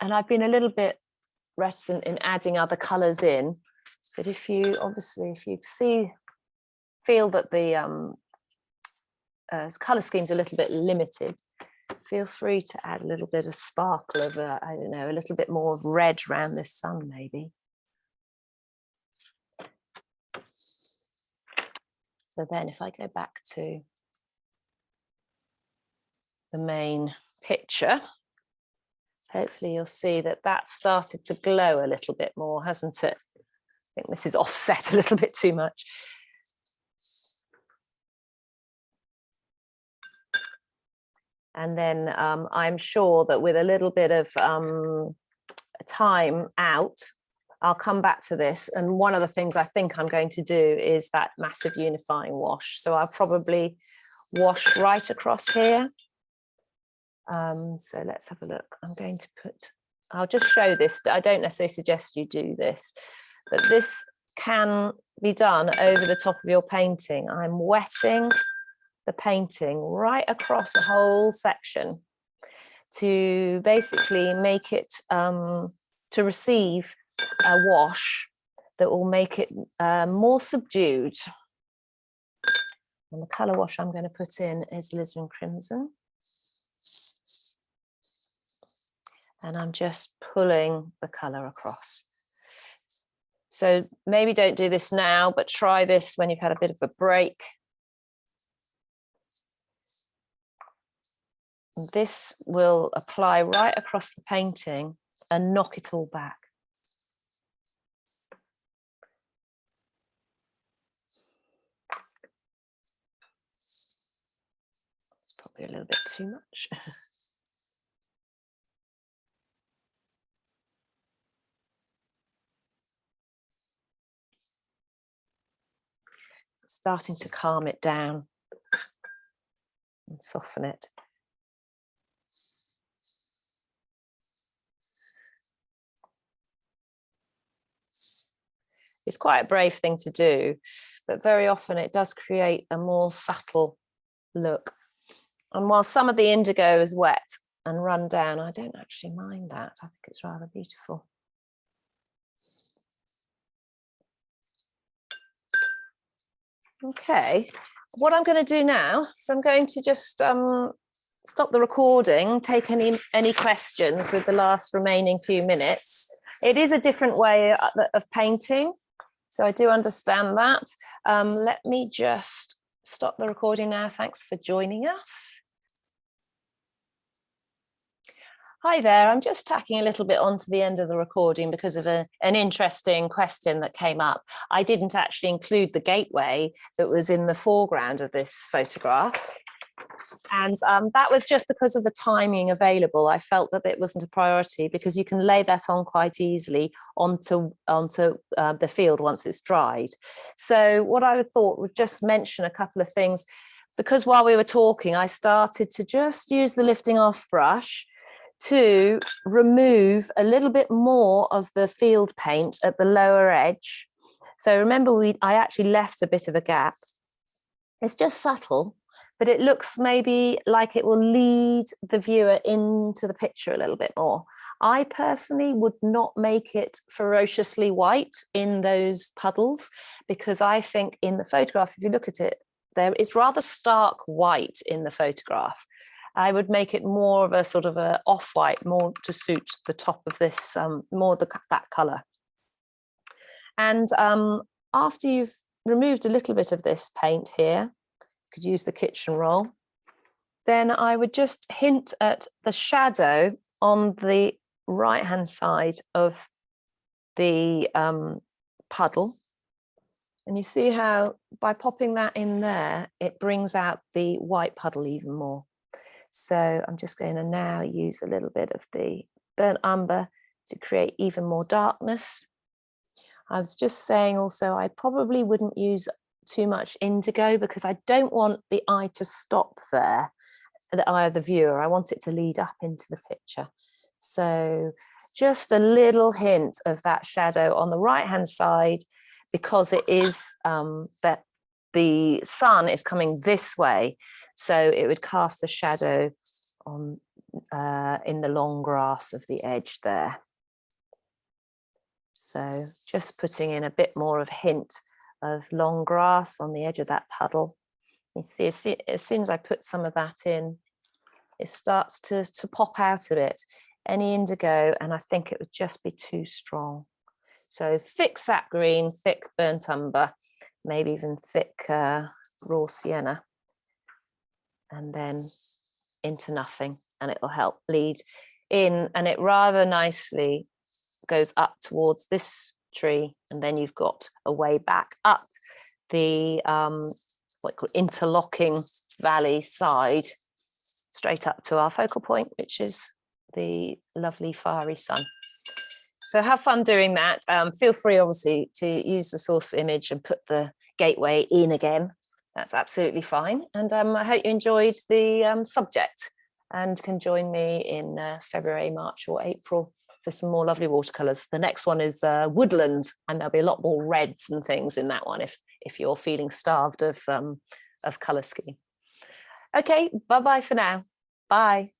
And I've been a little bit reticent in adding other colors in, but if you feel that the color scheme's a little bit limited, feel free to add a little bit of sparkle of I don't know, a little bit more of red around this sun maybe. So then if I go back to the main picture, hopefully you'll see that that started to glow a little bit more, hasn't it? I think this is offset a little bit too much. And then I'm sure that with a little bit of time out, I'll come back to this. And one of the things I think I'm going to do is that massive unifying wash. So I'll probably wash right across here. So let's have a look. I'm going to I'll just show this. I don't necessarily suggest you do this, but this can be done over the top of your painting. I'm wetting the painting right across a whole section to basically make it to receive a wash that will make it more subdued. And the colour wash I'm going to put in is Lisbon Crimson. And I'm just pulling the colour across. So maybe don't do this now, but try this when you've had a bit of a break. This will apply right across the painting and knock it all back. It's probably a little bit too much. Starting to calm it down and soften it. It's quite a brave thing to do, but very often it does create a more subtle look. And while some of the indigo is wet and run down, I don't actually mind that. I think it's rather beautiful. Okay, what I'm going to do now is I'm going to just stop the recording, take any questions with the last remaining few minutes. It is a different way of painting, so I do understand that. Let me just stop the recording now. Thanks for joining us. Hi there, I'm just tacking a little bit onto the end of the recording because of an interesting question that came up. I didn't actually include the gateway that was in the foreground of this photograph. And that was just because of the timing available. I felt that it wasn't a priority because you can lay that on quite easily onto the field once it's dried. So what I thought was just mention a couple of things, because while we were talking, I started to just use the lifting off brush to remove a little bit more of the field paint at the lower edge. So remember, I actually left a bit of a gap. It's just subtle, but it looks maybe like it will lead the viewer into the picture a little bit more. I personally would not make it ferociously white in those puddles, because I think in the photograph, if you look at it, it's rather stark white in the photograph. I would make it more of a sort of a off-white, more to suit the top of this, more that colour. And after you've removed a little bit of this paint here, you could use the kitchen roll, then I would just hint at the shadow on the right-hand side of the puddle. And you see how by popping that in there, it brings out the white puddle even more. So I'm just going to now use a little bit of the burnt umber to create even more darkness. I was just saying also, I probably wouldn't use too much indigo because I don't want the eye to stop there, the eye of the viewer. I want it to lead up into the picture. So just a little hint of that shadow on the right hand side, because it is that the sun is coming this way, so it would cast a shadow on in the long grass of the edge there. So just putting in a bit more of a hint of long grass on the edge of that puddle. You see, as soon as I put some of that in, it starts to pop out a bit. Any indigo, and I think it would just be too strong. So thick sap green, thick burnt umber, maybe even thick raw sienna, and then into nothing, and it will help lead in, and it rather nicely goes up towards this tree, and then you've got a way back up the what called interlocking valley side, straight up to our focal point, which is the lovely fiery sun. So have fun doing that. Feel free, obviously, to use the source image and put the gateway in again. That's absolutely fine. And I hope you enjoyed the subject and can join me in February, March or April for some more lovely watercolours. The next one is woodland, and there'll be a lot more reds and things in that one if you're feeling starved of colour scheme. Okay, bye-bye for now. Bye.